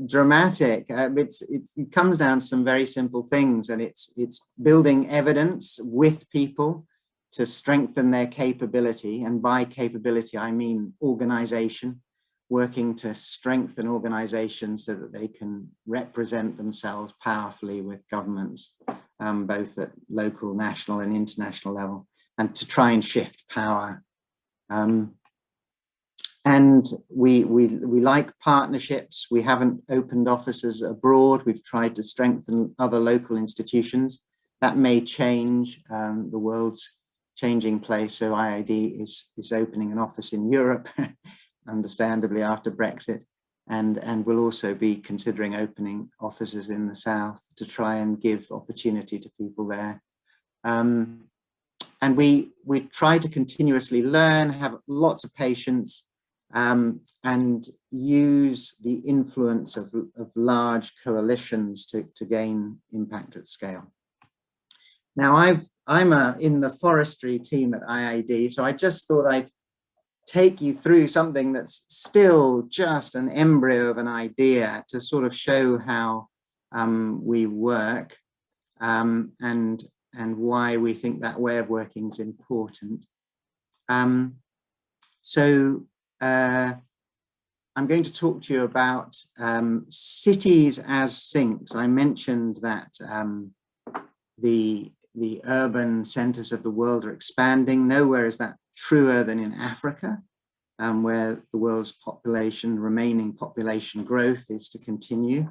dramatic. It comes down to some very simple things, and it's building evidence with people to strengthen their capability. And by capability, I mean organization, working to strengthen organizations so that they can represent themselves powerfully with governments, both at local, national and international level, and to try and shift power. And we like partnerships. We haven't opened offices abroad. We've tried to strengthen other local institutions. That may change. The world's changing place, so IID is opening an office in Europe, understandably after Brexit, and we'll also be considering opening offices in the south to try and give opportunity to people there. And we try to continuously learn, have lots of patience, and use the influence of large coalitions to gain impact at scale. Now I'm in the forestry team at IID, so I just thought I'd take you through something that's still just an embryo of an idea to sort of show how we work and why we think that way of working is important. So I'm going to talk to you about cities as sinks. I mentioned that the urban centers of the world are expanding. Nowhere is that truer than in Africa, where the world's remaining population growth is to continue.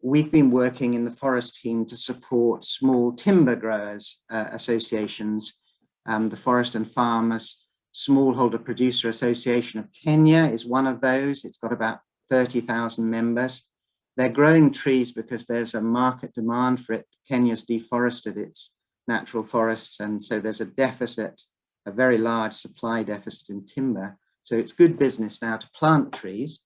We've been working in the forest team to support small timber growers associations. The Forest and Farmers Smallholder Producer Association of Kenya is one of those. It's got about 30,000 members. They're growing trees because there's a market demand for it. Kenya's deforested its natural forests, and so there's a deficit, a very large supply deficit in timber. So it's good business now to plant trees.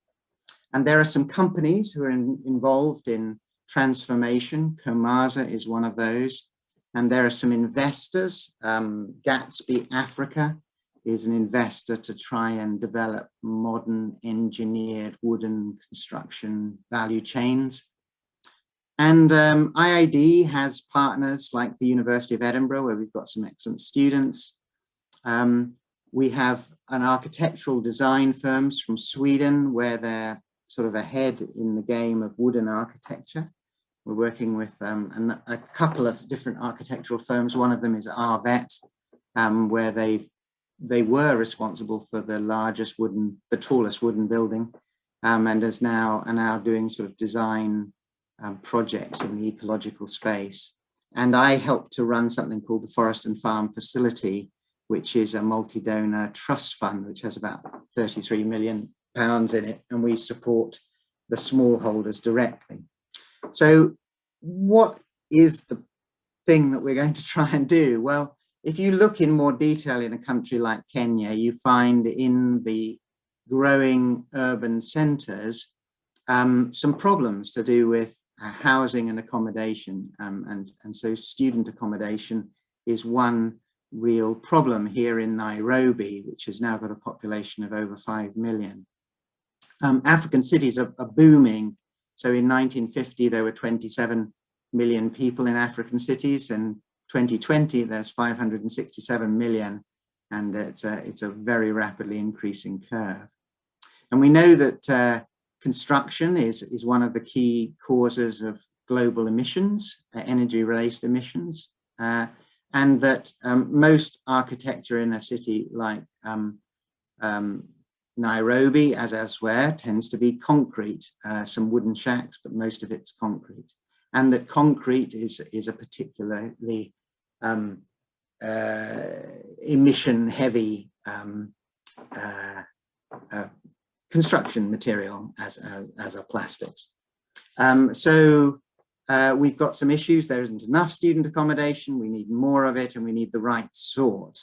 And there are some companies who are involved in transformation. Comasa is one of those. And there are some investors. Gatsby Africa is an investor to try and develop modern engineered wooden construction value chains. And IID has partners like the University of Edinburgh, where we've got some excellent students. We have an architectural design firms from Sweden, where they're sort of ahead in the game of wooden architecture. We're working with a couple of different architectural firms. One of them is Arvet, where they were responsible for the tallest wooden building, and are now doing sort of design projects in the ecological space. And I helped to run something called the Forest and Farm Facility, which is a multi-donor trust fund, which has about £33 million in it, and we support the smallholders directly. So what is the thing that we're going to try and do? Well, if you look in more detail in a country like Kenya, you find in the growing urban centers some problems to do with housing and accommodation. And so student accommodation is one real problem here in Nairobi, which has now got a population of over 5 million. African cities are booming. So in 1950, there were 27 million people in African cities, and 2020, there's 567 million, and it's a very rapidly increasing curve. And we know that construction is one of the key causes of global emissions, energy-related emissions, and that most architecture in a city like Nairobi, as elsewhere, tends to be concrete, some wooden shacks, but most of it's concrete. And that concrete is a particularly emission-heavy construction material as are plastics. So we've got some issues. There isn't enough student accommodation. We need more of it, and we need the right sort.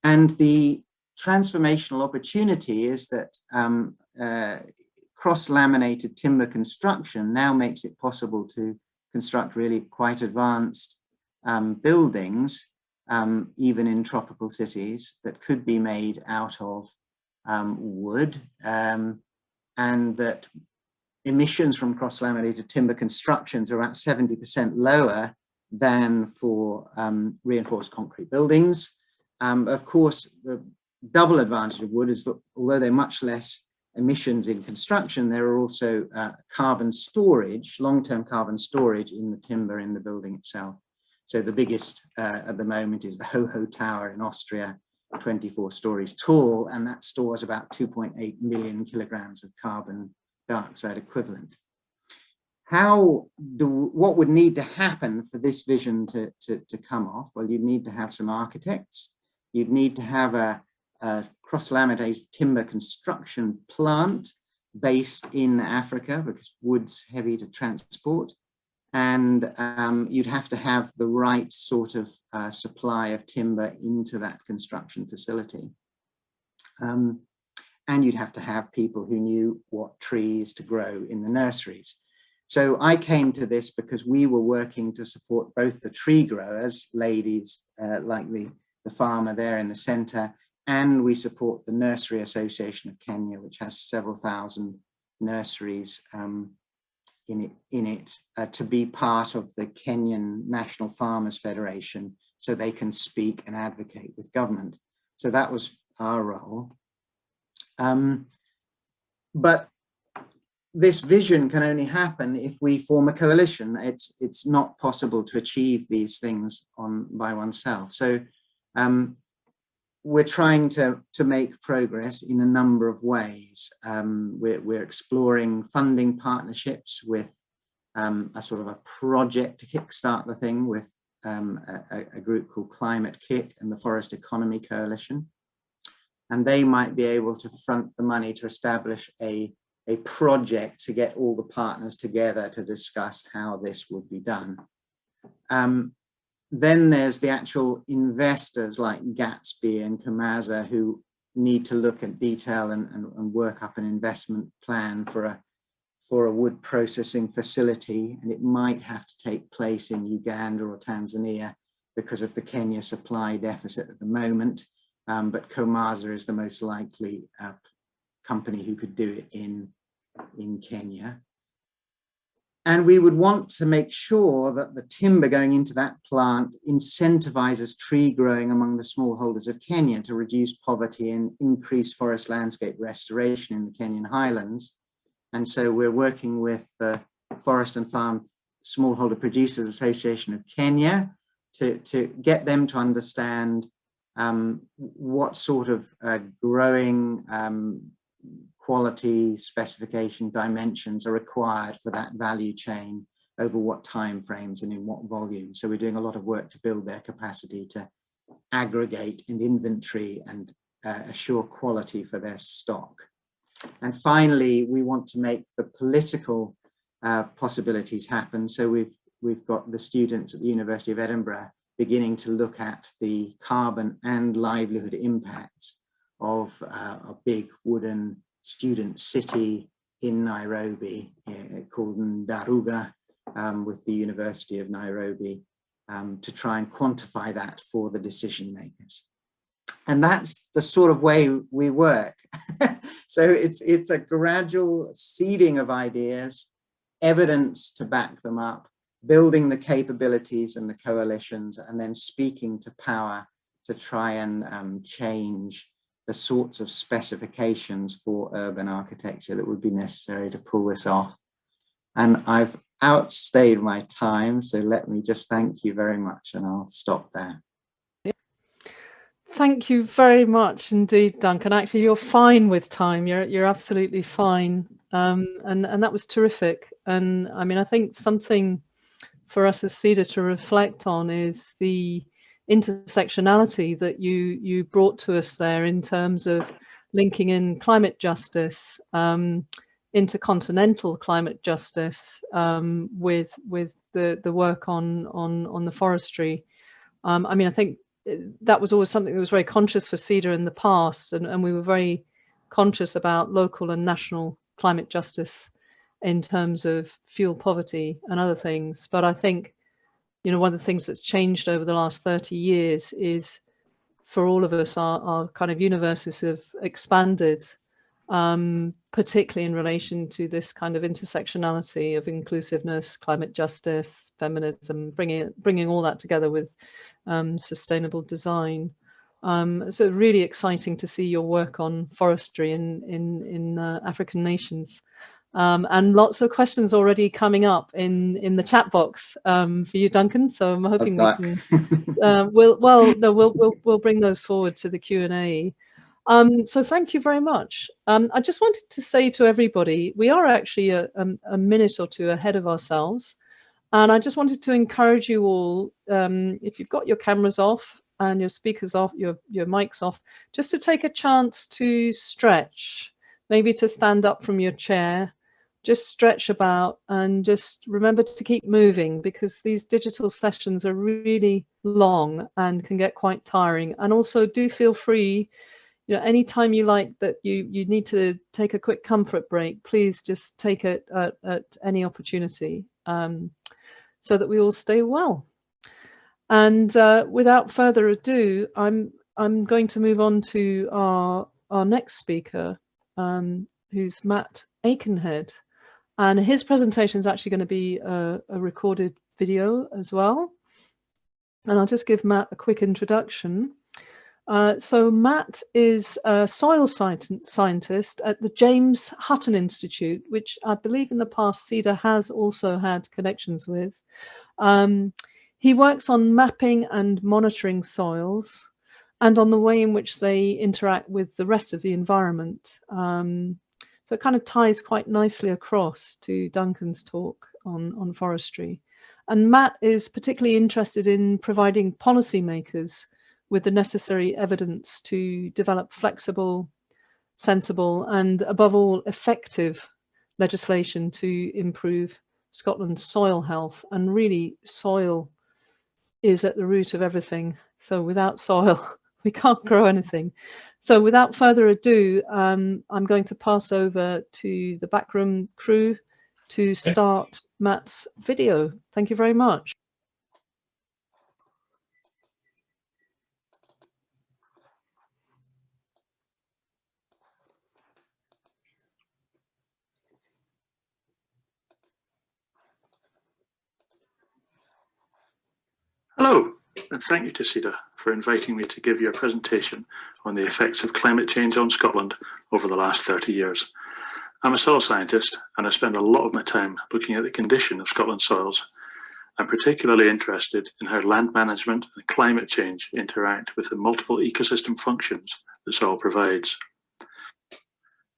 And the transformational opportunity is that cross-laminated timber construction now makes it possible to construct really quite advanced buildings, even in tropical cities, that could be made out of wood, and that emissions from cross-laminated timber constructions are about 70% lower than for reinforced concrete buildings. Of course, the double advantage of wood is that although there are much less emissions in construction, there are also carbon storage, long-term carbon storage in the timber in the building itself. So the biggest at the moment is the Ho-Ho Tower in Austria, 24 stories tall, and that stores about 2.8 million kilograms of carbon dioxide equivalent. What would need to happen for this vision to come off? Well, you'd need to have some architects. You'd need to have a cross-laminated timber construction plant based in Africa, because wood's heavy to transport. And you'd have to have the right sort of supply of timber into that construction facility. And you'd have to have people who knew what trees to grow in the nurseries. So I came to this because we were working to support both the tree growers, ladies like the farmer there in the center, and we support the Nursery Association of Kenya, which has several thousand nurseries in it to be part of the Kenyan National Farmers Federation, so they can speak and advocate with government. So that was our role. But this vision can only happen if we form a coalition. It's not possible to achieve these things by oneself. So we're trying to make progress in a number of ways. We're exploring funding partnerships with a sort of a project to kickstart the thing with a group called Climate Kit and the Forest Economy Coalition. And they might be able to front the money to establish a project to get all the partners together to discuss how this would be done. Then there's the actual investors like Gatsby and Kamaza, who need to look at detail and work up an investment plan for a wood processing facility. And it might have to take place in Uganda or Tanzania because of the Kenya supply deficit at the moment. But Kamaza is the most likely company who could do it in Kenya. And we would want to make sure that the timber going into that plant incentivizes tree growing among the smallholders of Kenya to reduce poverty and increase forest landscape restoration in the Kenyan highlands. And so we're working with the Forest and Farm Smallholder Producers Association of Kenya to get them to understand what sort of growing quality, specification, dimensions are required for that value chain over what time frames and in what volume. So we're doing a lot of work to build their capacity to aggregate and inventory and assure quality for their stock. And finally, we want to make the political possibilities happen. So we've got the students at the University of Edinburgh beginning to look at the carbon and livelihood impacts of a big wooden student city in Nairobi called Ndaruga with the University of Nairobi to try and quantify that for the decision makers. And that's the sort of way we work. So it's a gradual seeding of ideas, evidence to back them up, building the capabilities and the coalitions, and then speaking to power to try and change the sorts of specifications for urban architecture that would be necessary to pull this off. And I've outstayed my time, so let me just thank you very much, and I'll stop there. Thank you very much indeed, Duncan. Actually, you're fine with time. You're absolutely fine. And that was terrific. And I mean, I think something for us as SEDA to reflect on is the intersectionality that you brought to us there in terms of linking in climate justice, intercontinental climate justice, with the work on the forestry. I mean, I think that was always something that was very conscious for SEDA in the past, and we were very conscious about local and national climate justice in terms of fuel poverty and other things. But I think, you know, one of the things that's changed over the last 30 years is, for all of us, our kind of universes have expanded, particularly in relation to this kind of intersectionality of inclusiveness, climate justice, feminism, bringing all that together with sustainable design. So really exciting to see your work on forestry in African nations. And lots of questions already coming up in the chat box for you, Duncan. So I'm hoping we can. We'll bring those forward to the Q&A. So thank you very much. I just wanted to say to everybody, we are actually a minute or two ahead of ourselves. And I just wanted to encourage you all, if you've got your cameras off and your speakers off, your mics off, just to take a chance to stretch, maybe to stand up from your chair, just stretch about, and just remember to keep moving, because these digital sessions are really long and can get quite tiring. And also do feel free, you know, anytime you like that you need to take a quick comfort break, please just take it at any opportunity, so that we all stay well. And without further ado, I'm going to move on to our next speaker, who's Matt Aikenhead. And his presentation is actually going to be a recorded video as well. And I'll just give Matt a quick introduction. So Matt is a soil scientist at the James Hutton Institute, which I believe in the past SEDA has also had connections with. He works on mapping and monitoring soils and on the way in which they interact with the rest of the environment. So it kind of ties quite nicely across to Duncan's talk on forestry. And Matt is particularly interested in providing policymakers with the necessary evidence to develop flexible, sensible, and above all, effective legislation to improve Scotland's soil health. And really, soil is at the root of everything. So without soil, we can't grow anything. So without further ado, I'm going to pass over to the backroom crew to start Matt's video. Thank you very much. Hello, and thank you to SEDA for inviting me to give you a presentation on the effects of climate change on Scotland over the last 30 years. I'm a soil scientist, and I spend a lot of my time looking at the condition of Scotland's soils. I'm particularly interested in how land management and climate change interact with the multiple ecosystem functions that soil provides.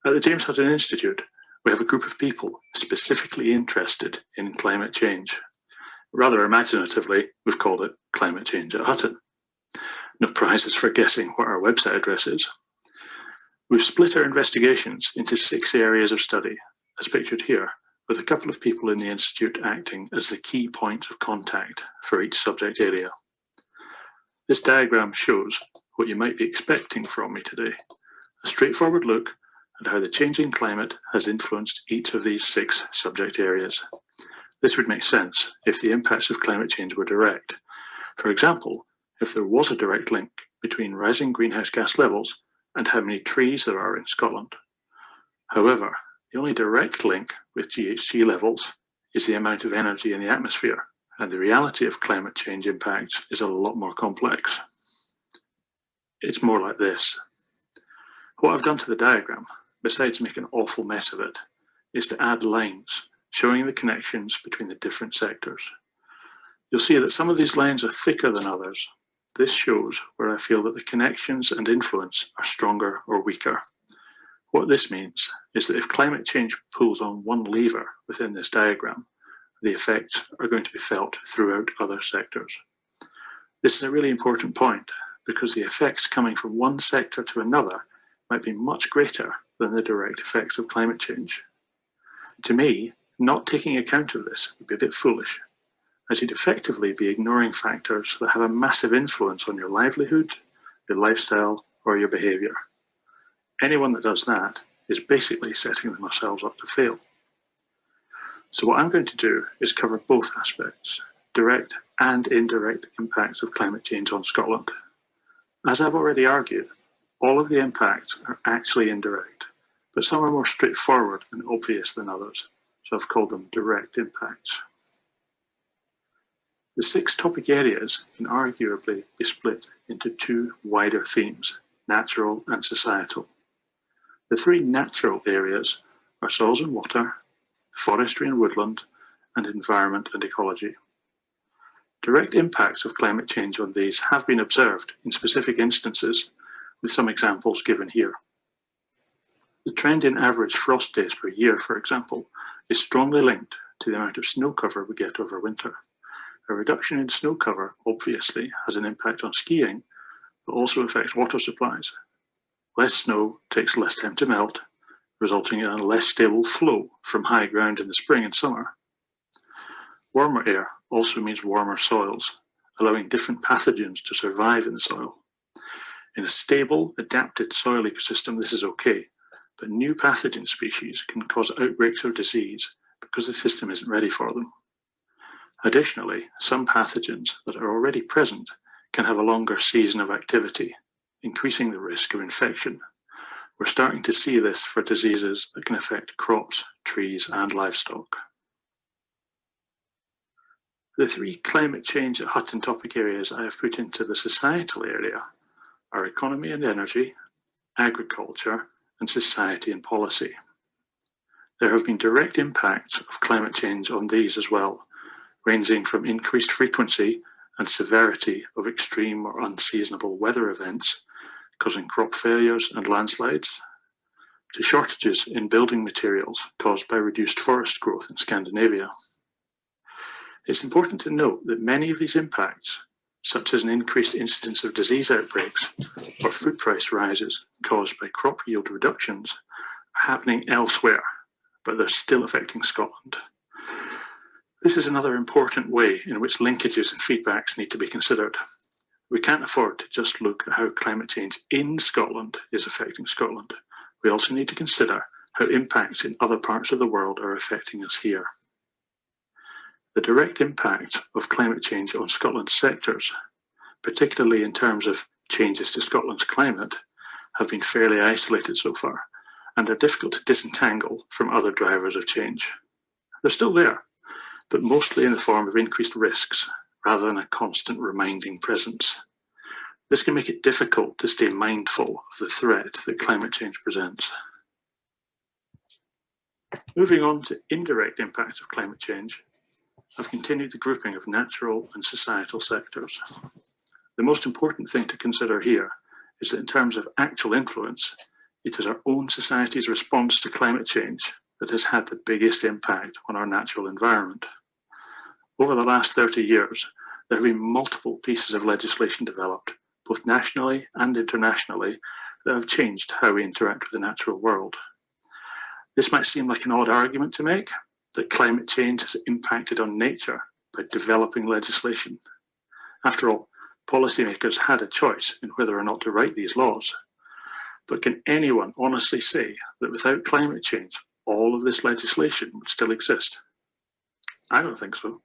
At the James Hutton Institute, we have a group of people specifically interested in climate change. Rather imaginatively, we've called it Climate Change at Hutton. No prizes for guessing what our website address is. We've split our investigations into 6 areas of study, as pictured here, with a couple of people in the Institute acting as the key points of contact for each subject area. This diagram shows what you might be expecting from me today, a straightforward look at how the changing climate has influenced each of these 6 subject areas. This would make sense if the impacts of climate change were direct. For example, if there was a direct link between rising greenhouse gas levels and how many trees there are in Scotland. However, the only direct link with GHG levels is the amount of energy in the atmosphere, and the reality of climate change impacts is a lot more complex. It's more like this. What I've done to the diagram, besides make an awful mess of it, is to add lines showing the connections between the different sectors. You'll see that some of these lines are thicker than others, This shows where I feel that the connections and influence are stronger or weaker. What this means is that if climate change pulls on one lever within this diagram, the effects are going to be felt throughout other sectors. This is a really important point because the effects coming from one sector to another might be much greater than the direct effects of climate change. To me, not taking account of this would be a bit foolish, as you'd effectively be ignoring factors that have a massive influence on your livelihood, your lifestyle, or your behaviour. Anyone that does that is basically setting themselves up to fail. So what I'm going to do is cover both aspects, direct and indirect impacts of climate change on Scotland. As I've already argued, all of the impacts are actually indirect, but some are more straightforward and obvious than others, so I've called them direct impacts. The 6 topic areas can arguably be split into 2 wider themes, natural and societal. The 3 natural areas are soils and water, forestry and woodland, and environment and ecology. Direct impacts of climate change on these have been observed in specific instances, with some examples given here. The trend in average frost days per year, for example, is strongly linked to the amount of snow cover we get over winter. A reduction in snow cover obviously has an impact on skiing, but also affects water supplies. Less snow takes less time to melt, resulting in a less stable flow from high ground in the spring and summer. Warmer air also means warmer soils, allowing different pathogens to survive in the soil. In a stable, adapted soil ecosystem, this is okay, but new pathogen species can cause outbreaks of disease because the system isn't ready for them. Additionally, some pathogens that are already present can have a longer season of activity, increasing the risk of infection. We're starting to see this for diseases that can affect crops, trees, and livestock. The 3 climate change at Hutton topic areas I have put into the societal area are economy and energy, agriculture, and society and policy. There have been direct impacts of climate change on these as well, ranging from increased frequency and severity of extreme or unseasonable weather events, causing crop failures and landslides, to shortages in building materials caused by reduced forest growth in Scandinavia. It's important to note that many of these impacts, such as an increased incidence of disease outbreaks or food price rises caused by crop yield reductions, are happening elsewhere, but they're still affecting Scotland. This is another important way in which linkages and feedbacks need to be considered. We can't afford to just look at how climate change in Scotland is affecting Scotland. We also need to consider how impacts in other parts of the world are affecting us here. The direct impact of climate change on Scotland's sectors, particularly in terms of changes to Scotland's climate, have been fairly isolated so far and are difficult to disentangle from other drivers of change. They're still there, but mostly in the form of increased risks rather than a constant reminding presence. This can make it difficult to stay mindful of the threat that climate change presents. Moving on to indirect impacts of climate change, I've continued the grouping of natural and societal sectors. The most important thing to consider here is that in terms of actual influence, it is our own society's response to climate change that has had the biggest impact on our natural environment. Over the last 30 years, there have been multiple pieces of legislation developed, both nationally and internationally, that have changed how we interact with the natural world. This might seem like an odd argument to make, that climate change has impacted on nature by developing legislation. After all, policymakers had a choice in whether or not to write these laws. But can anyone honestly say that without climate change, all of this legislation would still exist? I don't think so.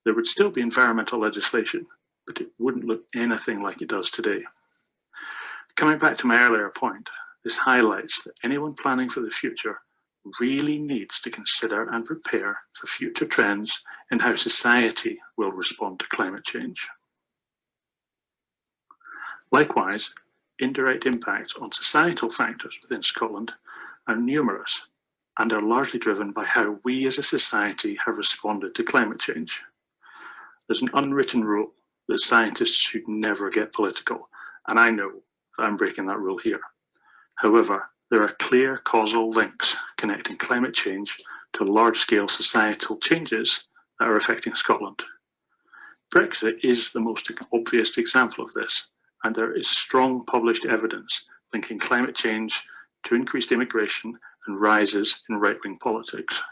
There would still be environmental legislation, but it wouldn't look anything like it does today. Coming back to my earlier point, this highlights that anyone planning for the future really needs to consider and prepare for future trends in how society will respond to climate change. Likewise, indirect impacts on societal factors within Scotland are numerous and are largely driven by how we as a society have responded to climate change. There's an unwritten rule that scientists should never get political, and I know that I'm breaking that rule here. However, there are clear causal links connecting climate change to large-scale societal changes that are affecting Scotland. Brexit is the most obvious example of this, and there is strong published evidence linking climate change to increased immigration and rises in right-wing politics.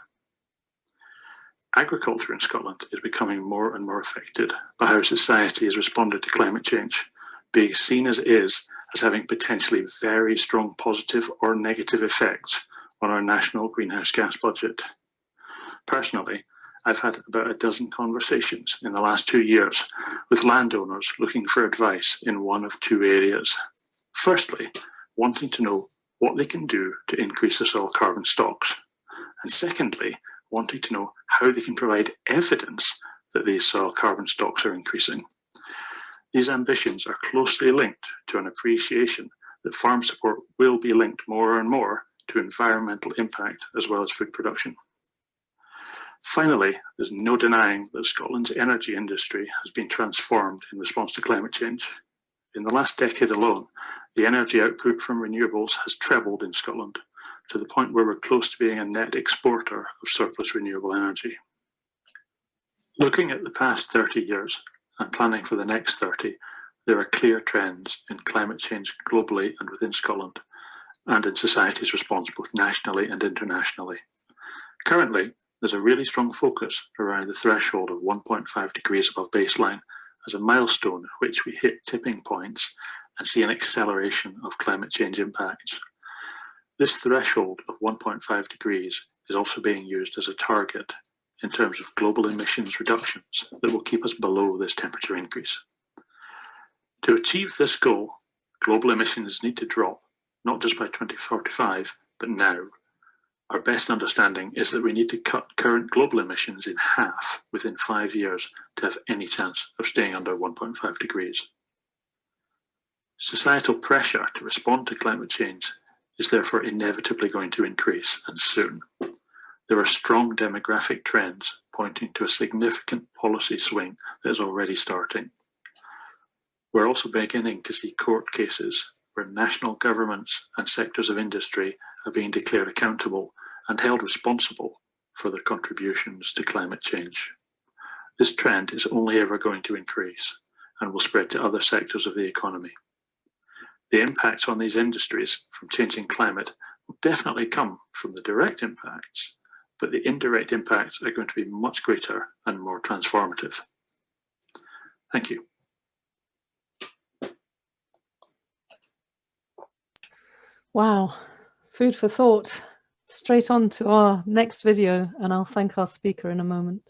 Agriculture in Scotland is becoming more and more affected by how society has responded to climate change, being seen as is as having potentially very strong positive or negative effects on our national greenhouse gas budget. Personally, I've had about a dozen conversations in the last 2 years with landowners looking for advice in one of two areas. Firstly, wanting to know what they can do to increase their soil carbon stocks. And secondly, wanting to know how they can provide evidence that these soil carbon stocks are increasing. These ambitions are closely linked to an appreciation that farm support will be linked more and more to environmental impact as well as food production. Finally, there's no denying that Scotland's energy industry has been transformed in response to climate change. In the last decade alone, the energy output from renewables has trebled in Scotland, to the point where we're close to being a net exporter of surplus renewable energy. Looking at the past 30 years and planning for the next 30, there are clear trends in climate change globally and within Scotland, and in society's response both nationally and internationally. Currently, there's a really strong focus around the threshold of 1.5 degrees above baseline as a milestone at which we hit tipping points and see an acceleration of climate change impacts. This threshold of 1.5 degrees is also being used as a target in terms of global emissions reductions that will keep us below this temperature increase. To achieve this goal, global emissions need to drop, not just by 2045, but now. Our best understanding is that we need to cut current global emissions in half within 5 years to have any chance of staying under 1.5 degrees. Societal pressure to respond to climate change is therefore inevitably going to increase, and soon. There are strong demographic trends pointing to a significant policy swing that is already starting. We're also beginning to see court cases where national governments and sectors of industry are being declared accountable and held responsible for their contributions to climate change. This trend is only ever going to increase and will spread to other sectors of the economy. The impacts on these industries from changing climate will definitely come from the direct impacts, but the indirect impacts are going to be much greater and more transformative. Thank you. Wow, food for thought. Straight on to our next video, and I'll thank our speaker in a moment.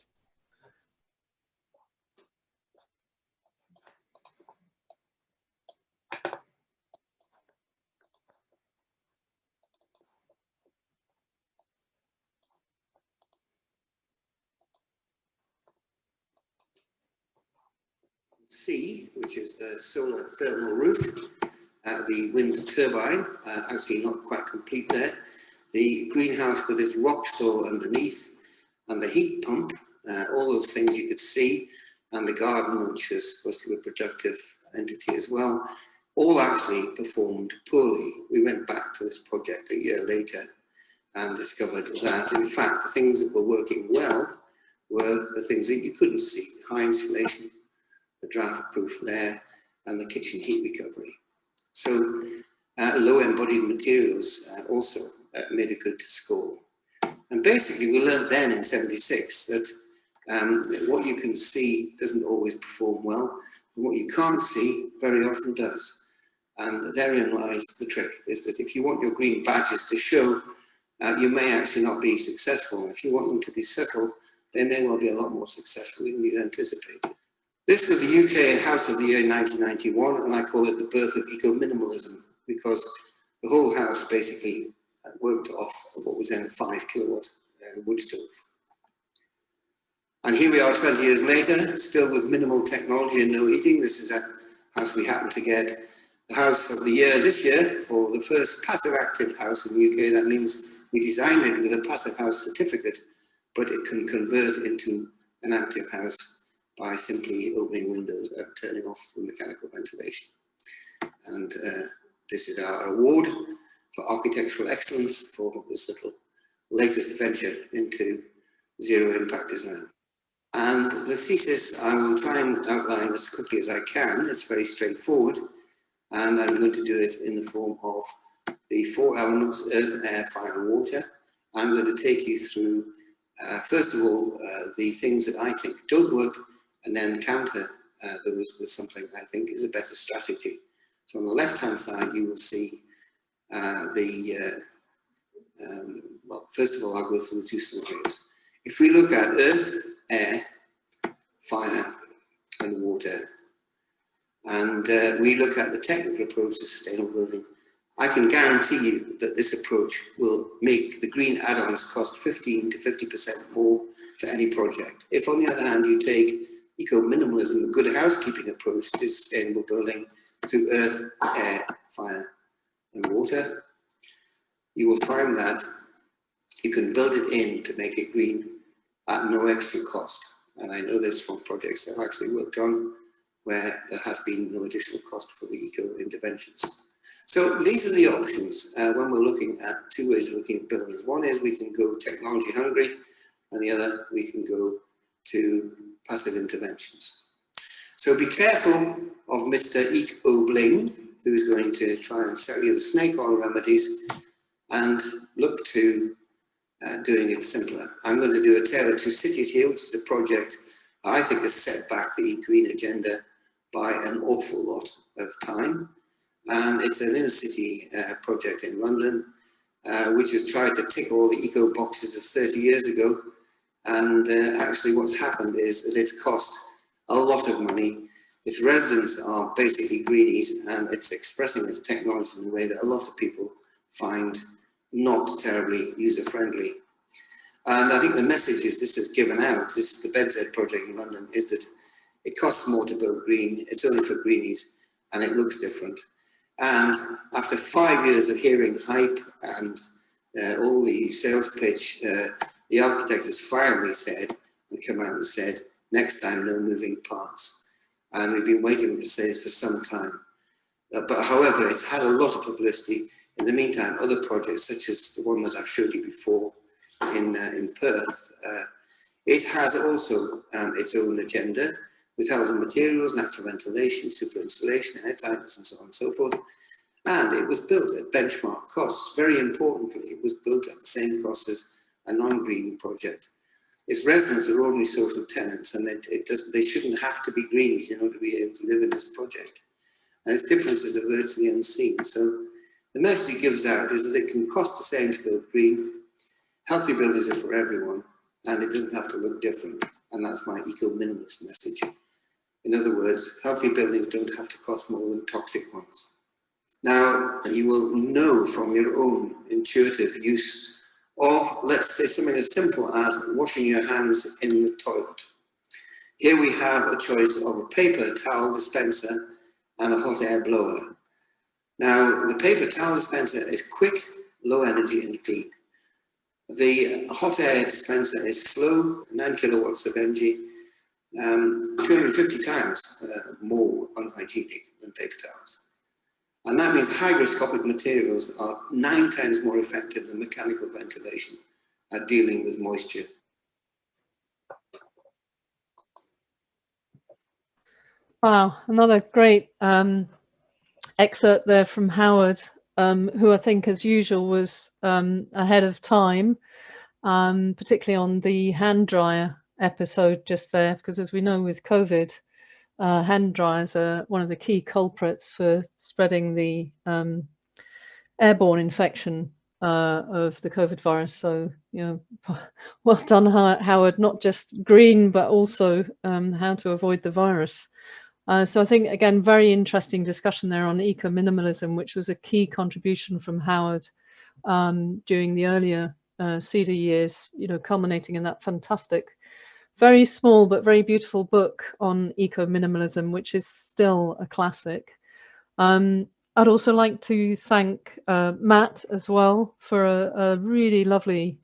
C, which is the solar thermal roof, the wind turbine, actually not quite complete there, the greenhouse with its rock store underneath, and the heat pump, all those things you could see, and the garden, which is supposed to be a productive entity as well, all actually performed poorly. We went back to this project a year later and discovered that, in fact, the things that were working well were the things that you couldn't see: high insulation, the draft-proof layer, and the kitchen heat recovery. So low embodied materials also made a good score. And basically we learned then in '76 that what you can see doesn't always perform well, and what you can't see very often does. And therein lies the trick, is that if you want your green badges to show, you may actually not be successful. If you want them to be subtle, they may well be a lot more successful than you anticipate. This was the UK House of the Year in 1991, and I call it the birth of eco-minimalism, because the whole house basically worked off what was then a 5 kilowatt wood stove. And here we are 20 years later, still with minimal technology and no heating. This is a house we happen to get the House of the Year this year for the first passive active house in the UK. That means we designed it with a passive house certificate, but it can convert into an active house by simply opening windows and turning off the mechanical ventilation. And this is our award for architectural excellence for this little latest venture into zero impact design. And the thesis I will try and outline as quickly as I can. It's very straightforward, and I'm going to do it in the form of the 4 elements: earth, air, fire and water. I'm going to take you through, first of all, the things that I think don't work, and then counter those with something I think is a better strategy. So on the left-hand side, you will see well, first of all, I'll go through the 2 scenarios. If we look at earth, air, fire and water, and we look at the technical approach to sustainable building, I can guarantee you that this approach will make the green add-ons cost 15 to 50% more for any project. If on the other hand you take eco-minimalism, a good housekeeping approach to sustainable building through earth, air, fire and water, you will find that you can build it in to make it green at no extra cost. And I know this from projects I've actually worked on where there has been no additional cost for the eco-interventions. So these are the options when we're looking at 2 ways of looking at buildings. One is we can go technology hungry, and the other we can go to passive interventions. So be careful of Mr. Eco-Bling, who's going to try and sell you the snake oil remedies, and look to doing it simpler. I'm going to do A Tale of Two Cities here, which is a project I think has set back the green agenda by an awful lot of time. And it's an inner city project in London, which has tried to tick all the eco boxes of 30 years ago. And actually what's happened is that it's cost a lot of money. Its residents are basically greenies, and it's expressing its technology in a way that a lot of people find not terribly user-friendly. And I think the message is this is given out, this is the Beds project in London, is that it costs more to build green, it's only for greenies, and it looks different. And after 5 years of hearing hype and all the sales pitch, the architect has finally said, and come out and said, next time, no moving parts. And we've been waiting to say this for some time. But however, it's had a lot of publicity. In the meantime, other projects, such as the one that I've showed you before in Perth, it has also its own agenda with health and materials, natural ventilation, super insulation, air tightness, and so on and so forth. And it was built at benchmark costs. Very importantly, it was built at the same cost as a non-green project. Its residents are ordinary social tenants, and they shouldn't have to be greenies in order to be able to live in this project. And its differences are virtually unseen. So the message it gives out is that it can cost the same to build green. Healthy buildings are for everyone, and it doesn't have to look different. And that's my eco-minimalist message. In other words, healthy buildings don't have to cost more than toxic ones. Now, you will know from your own intuitive use of, let's say, something as simple as washing your hands in the toilet. Here we have a choice of a paper towel dispenser and a hot air blower. Now, the paper towel dispenser is quick, low energy and clean. The hot air dispenser is slow, 9 kilowatts of energy, 250 times more unhygienic than paper towels. And that means hygroscopic materials are 9 times more effective than mechanical ventilation at dealing with moisture. Wow, another great excerpt there from Howard, who I think, as usual, was ahead of time, particularly on the hand dryer episode just there, because as we know with COVID, hand dryers are one of the key culprits for spreading the airborne infection of the COVID virus. So, you know, well done, Howard, not just green, but also how to avoid the virus. So I think, again, very interesting discussion there on eco-minimalism, which was a key contribution from Howard during the earlier SEDA years, you know, culminating in that fantastic, very small but very beautiful book on eco-minimalism, which is still a classic. I'd also like to thank Matt as well for a really lovely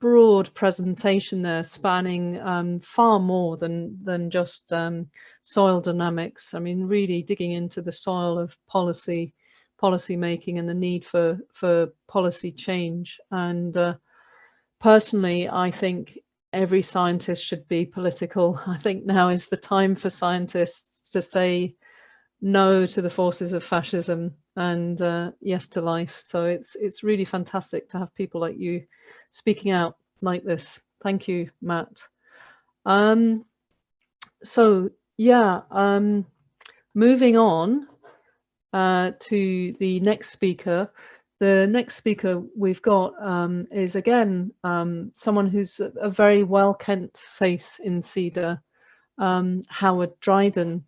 broad presentation there, spanning far more than just soil dynamics. I mean, really digging into the soil of policy making and the need for policy change. And personally, I think every scientist should be political. I think now is the time for scientists to say no to the forces of fascism and yes to life. So it's really fantastic to have people like you speaking out like this. Thank you, Matt. So yeah, moving on to the next speaker. The next speaker we've got is again someone who's a very well-kent face in SEDA, Howard Dryden.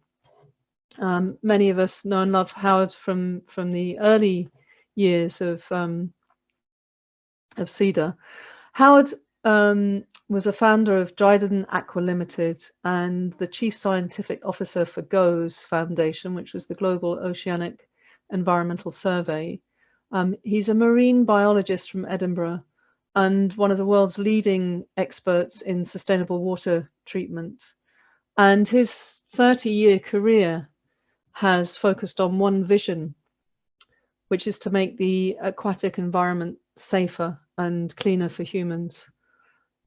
Many of us know and love Howard from the early years of SEDA. Howard was a founder of Dryden Aqua Limited and the Chief Scientific Officer for GOES Foundation, which was the Global Oceanic Environmental Survey. He's a marine biologist from Edinburgh and one of the world's leading experts in sustainable water treatment. And his 30-year career has focused on one vision, which is to make the aquatic environment safer and cleaner for humans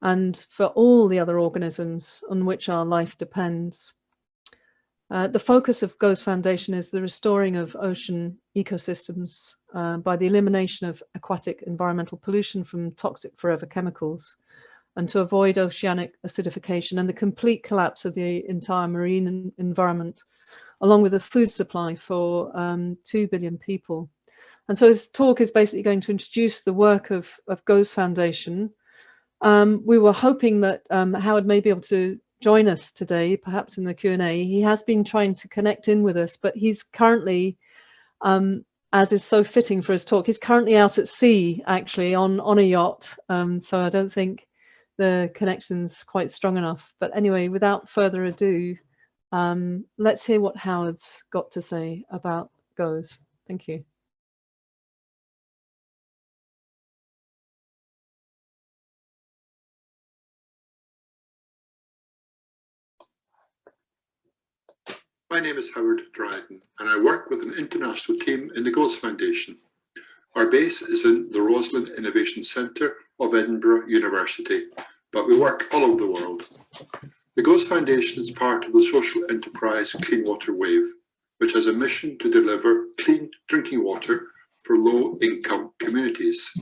and for all the other organisms on which our life depends. The focus of GOES Foundation is the restoring of ocean ecosystems by the elimination of aquatic environmental pollution from toxic forever chemicals, and to avoid oceanic acidification and the complete collapse of the entire marine environment, along with a food supply for 2 billion people. And so his talk is basically going to introduce the work of GOES Foundation. We were hoping that Howard may be able to join us today, perhaps in the Q&A. He has been trying to connect in with us, but he's currently, as is so fitting for his talk, he's currently out at sea, actually, on a yacht. So I don't think the connection's quite strong enough. But anyway, without further ado, let's hear what Howard's got to say about GOES. Thank you. My name is Howard Dryden, and I work with an international team in the GOES Foundation. Our base is in the Roslin Innovation Centre of Edinburgh University, but we work all over the world. The GOES Foundation is part of the social enterprise Clean Water Wave, which has a mission to deliver clean drinking water for low-income communities,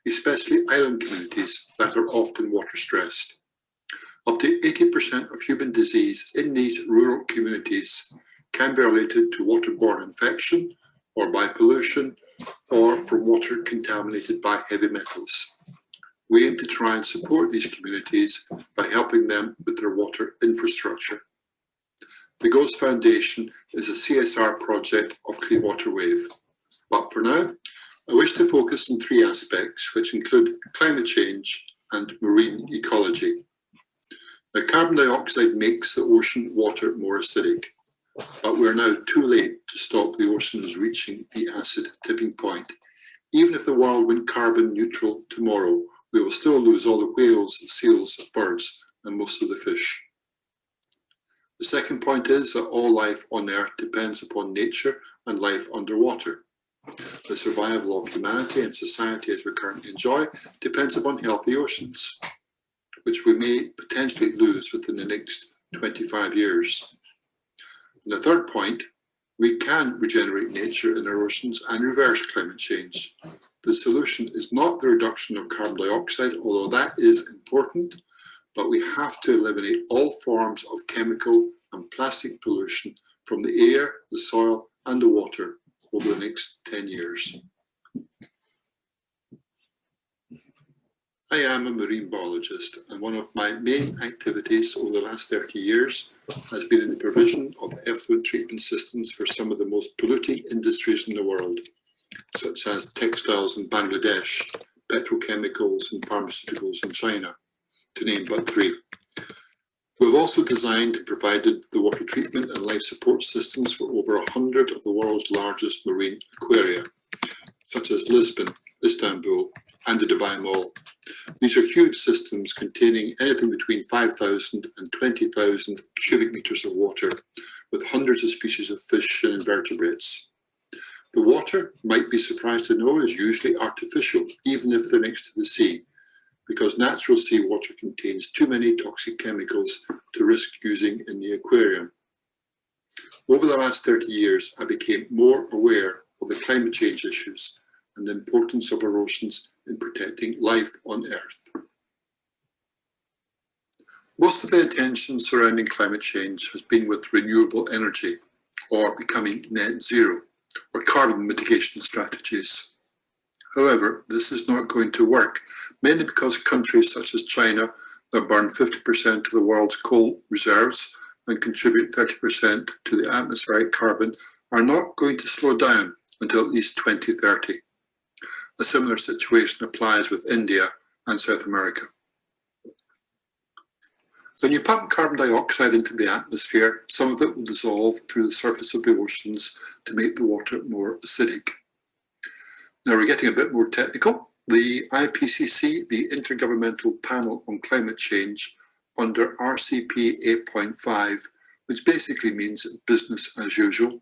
especially island communities that are often water stressed. Up to 80% of human disease in these rural communities can be related to waterborne infection or by pollution or from water contaminated by heavy metals. We aim to try and support these communities by helping them with their water infrastructure. The GOES Foundation is a CSR project of Clean Water Wave. But for now, I wish to focus on three aspects, which include climate change and marine ecology. Now, carbon dioxide makes the ocean water more acidic, but we're now too late to stop the oceans reaching the acid tipping point. Even if the world went carbon neutral tomorrow, we will still lose all the whales, seals, birds, and most of the fish. The second point is that all life on Earth depends upon nature and life underwater. The survival of humanity and society as we currently enjoy depends upon healthy oceans, which we may potentially lose within the next 25 years. And the third point, we can regenerate nature in our oceans and reverse climate change. The solution is not the reduction of carbon dioxide, although that is important, but we have to eliminate all forms of chemical and plastic pollution from the air, the soil, and the water over the next 10 years. I am a marine biologist, and one of my main activities over the last 30 years has been in the provision of effluent treatment systems for some of the most polluting industries in the world, such as textiles in Bangladesh, petrochemicals and pharmaceuticals in China, to name but three. We've also designed and provided the water treatment and life support systems for over 100 of the world's largest marine aquaria, such as Lisbon, Istanbul, and the Dubai Mall. These are huge systems containing anything between 5,000 and 20,000 cubic meters of water, with hundreds of species of fish and invertebrates. The water, you might be surprised to know, is usually artificial, even if they're next to the sea, because natural seawater contains too many toxic chemicals to risk using in the aquarium. Over the last 30 years, I became more aware of the climate change issues and the importance of our oceans in protecting life on Earth. Most of the attention surrounding climate change has been with renewable energy, or becoming net zero, or carbon mitigation strategies. However, this is not going to work, mainly because countries such as China that burn 50% of the world's coal reserves and contribute 30% to the atmospheric carbon are not going to slow down until at least 2030. A similar situation applies with India and South America. When you pump carbon dioxide into the atmosphere, some of it will dissolve through the surface of the oceans to make the water more acidic. Now we're getting a bit more technical. The IPCC, the Intergovernmental Panel on Climate Change, under RCP 8.5, which basically means business as usual,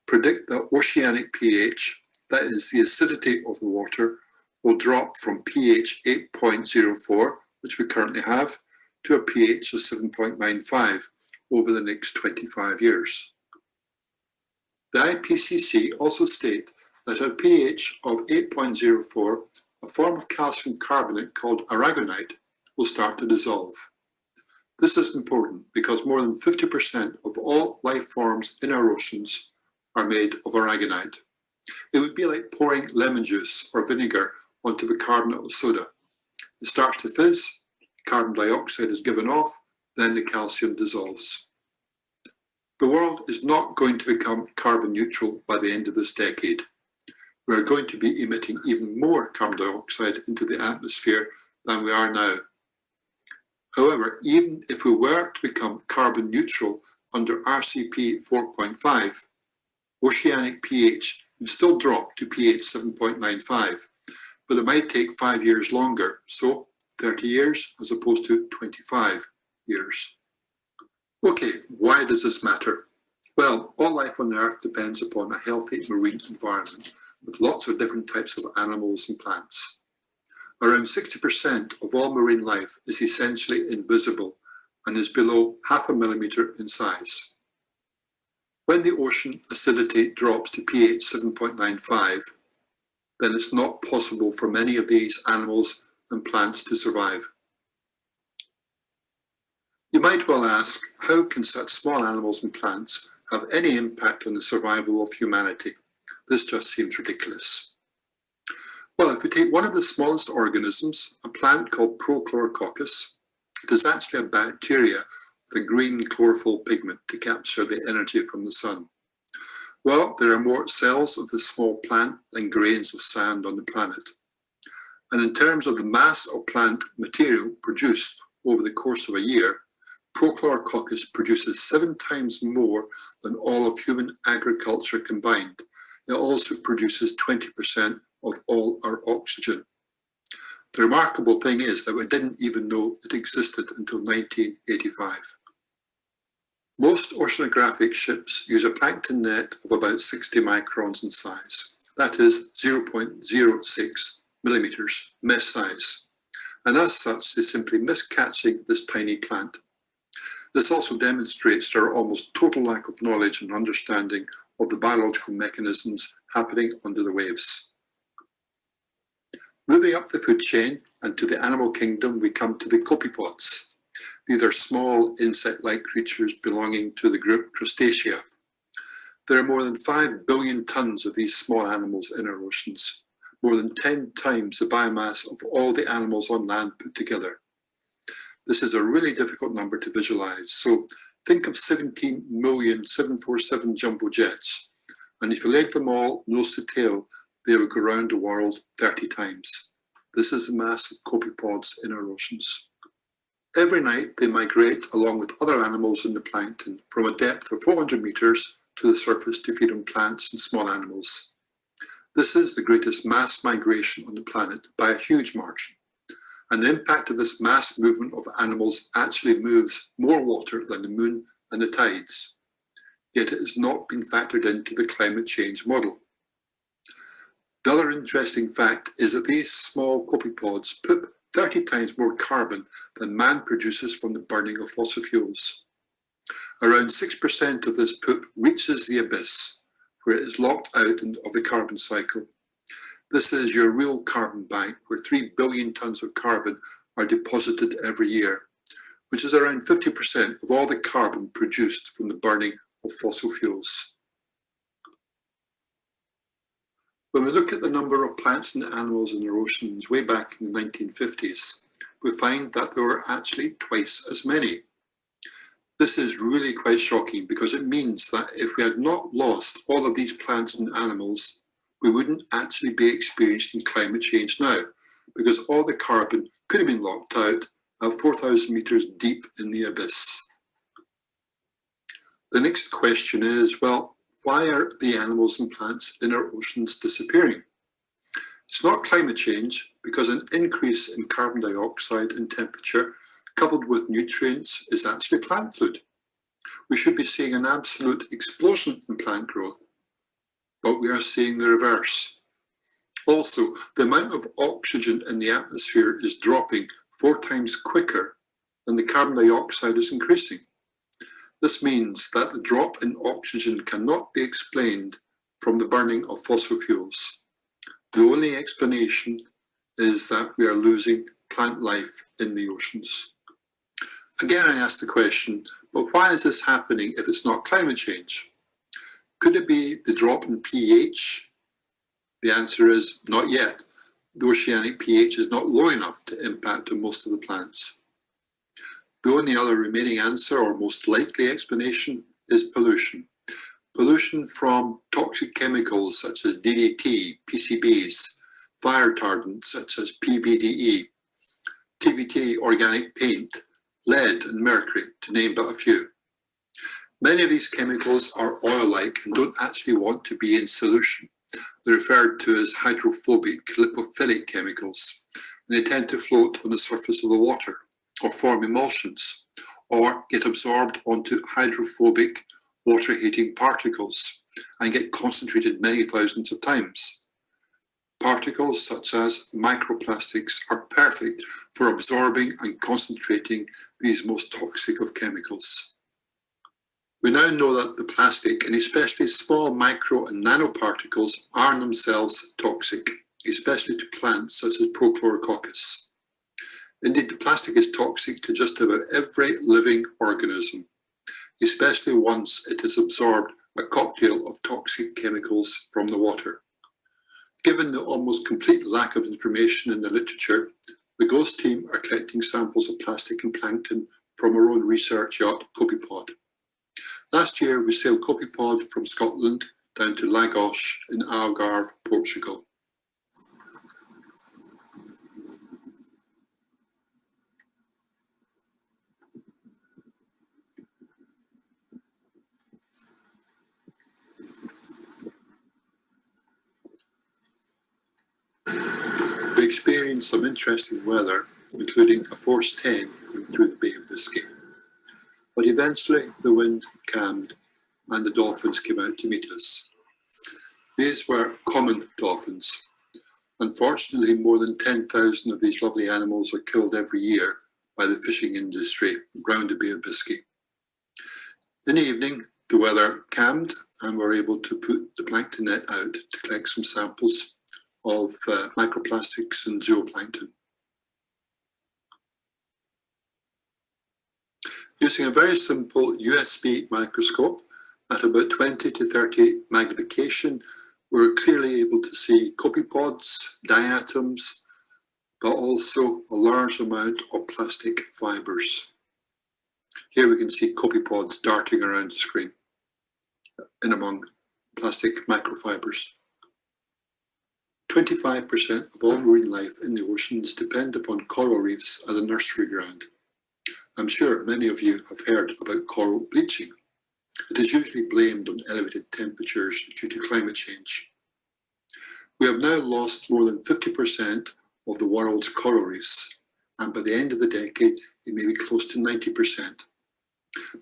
predict that oceanic pH, that is the acidity of the water, will drop from pH 8.04, which we currently have, to a pH of 7.95 over the next 25 years. The IPCC also state that at a pH of 8.04, a form of calcium carbonate called aragonite will start to dissolve. This is important because more than 50% of all life forms in our oceans are made of aragonite. It would be like pouring lemon juice or vinegar onto bicarbonate of soda. It starts to fizz, carbon dioxide is given off, then the calcium dissolves. The world is not going to become carbon neutral by the end of this decade. We are going to be emitting even more carbon dioxide into the atmosphere than we are now. However, even if we were to become carbon neutral under RCP 4.5, oceanic pH would still drop to pH 7.95, but it might take 5 years longer, so 30 years as opposed to 25 years. Okay, why does this matter? Well, all life on Earth depends upon a healthy marine environment with lots of different types of animals and plants. Around 60% of all marine life is essentially invisible and is below 0.5 millimeter in size. When the ocean acidity drops to pH 7.95, then it's not possible for many of these animals and plants to survive. You might well ask, how can such small animals and plants have any impact on the survival of humanity? This just seems ridiculous. Well, if we take one of the smallest organisms, a plant called Prochlorococcus, it is actually a bacteria with a green chlorophyll pigment to capture the energy from the sun. Well, there are more cells of this small plant than grains of sand on the planet. And in terms of the mass of plant material produced over the course of a year, Prochlorococcus produces 7 times more than all of human agriculture combined. It also produces 20% of all our oxygen. The remarkable thing is that we didn't even know it existed until 1985. Most oceanographic ships use a plankton net of about 60 microns in size. That is 0.06 millimeters mesh size. And as such, they simply miss catching this tiny plant. This also demonstrates our almost total lack of knowledge and understanding of the biological mechanisms happening under the waves. Moving up the food chain and to the animal kingdom, we come to the copepods. These are small insect-like creatures belonging to the group Crustacea. There are more than 5 billion tons of these small animals in our oceans, more than 10 times the biomass of all the animals on land put together. This is a really difficult number to visualize, so think of 17 million 747 jumbo jets, and if you laid them all nose to tail, they would go around the world 30 times. This is the mass of copepods in our oceans. Every night they migrate along with other animals in the plankton from a depth of 400 meters to the surface to feed on plants and small animals. This is the greatest mass migration on the planet by a huge margin. And the impact of this mass movement of animals actually moves more water than the moon and the tides. Yet it has not been factored into the climate change model. The other interesting fact is that these small copepods poop 30 times more carbon than man produces from the burning of fossil fuels. Around 6% of this poop reaches the abyss, where it is locked out of the carbon cycle. This is your real carbon bank, where 3 billion tons of carbon are deposited every year, which is around 50% of all the carbon produced from the burning of fossil fuels. When we look at the number of plants and animals in the oceans way back in the 1950s, we find that there were actually twice as many. This is really quite shocking because it means that if we had not lost all of these plants and animals, we wouldn't actually be experiencing climate change now, because all the carbon could have been locked out at 4,000 meters deep in the abyss. The next question is, well, why are the animals and plants in our oceans disappearing? It's not climate change, because an increase in carbon dioxide and temperature coupled with nutrients is actually plant food. We should be seeing an absolute explosion in plant growth, but we are seeing the reverse. Also, the amount of oxygen in the atmosphere is dropping 4 times quicker than the carbon dioxide is increasing. This means that the drop in oxygen cannot be explained from the burning of fossil fuels. The only explanation is that we are losing plant life in the oceans. Again, I ask the question, but why is this happening if it's not climate change? Could it be the drop in pH? The answer is not yet. The oceanic pH is not low enough to impact on most of the plants. The only other remaining answer, or most likely explanation, is pollution. Pollution from toxic chemicals such as DDT, PCBs, fire retardants such as PBDE, TBT organic paint, lead and mercury, to name but a few. Many of these chemicals are oil-like and don't actually want to be in solution. They're referred to as hydrophobic lipophilic chemicals, and they tend to float on the surface of the water, or form emulsions, or get absorbed onto hydrophobic water-heating particles and get concentrated many thousands of times. Particles such as microplastics are perfect for absorbing and concentrating these most toxic of chemicals. We now know that the plastic, and especially small micro and nanoparticles, are themselves toxic, especially to plants such as Prochlorococcus. Indeed, the plastic is toxic to just about every living organism, especially once it has absorbed a cocktail of toxic chemicals from the water. Given the almost complete lack of information in the literature, the GHOST team are collecting samples of plastic and plankton from our own research yacht, Copepod. Last year, we sailed Copepod from Scotland down to Lagos in Algarve, Portugal. We experienced some interesting weather, including a force 10 through the Bay of Biscay. But eventually the wind calmed and the dolphins came out to meet us. These were common dolphins. Unfortunately, more than 10,000 of these lovely animals are killed every year by the fishing industry around the Bay of Biscay. In the evening, the weather calmed and we were able to put the plankton net out to collect some samples of microplastics and zooplankton. Using a very simple USB microscope at about 20 to 30 magnification, we're clearly able to see copepods, diatoms, but also a large amount of plastic fibres. Here we can see copepods darting around the screen in among plastic microfibres. 25% of all marine life in the oceans depend upon coral reefs as a nursery ground. I'm sure many of you have heard about coral bleaching. It is usually blamed on elevated temperatures due to climate change. We have now lost more than 50% of the world's coral reefs, and by the end of the decade, it may be close to 90%.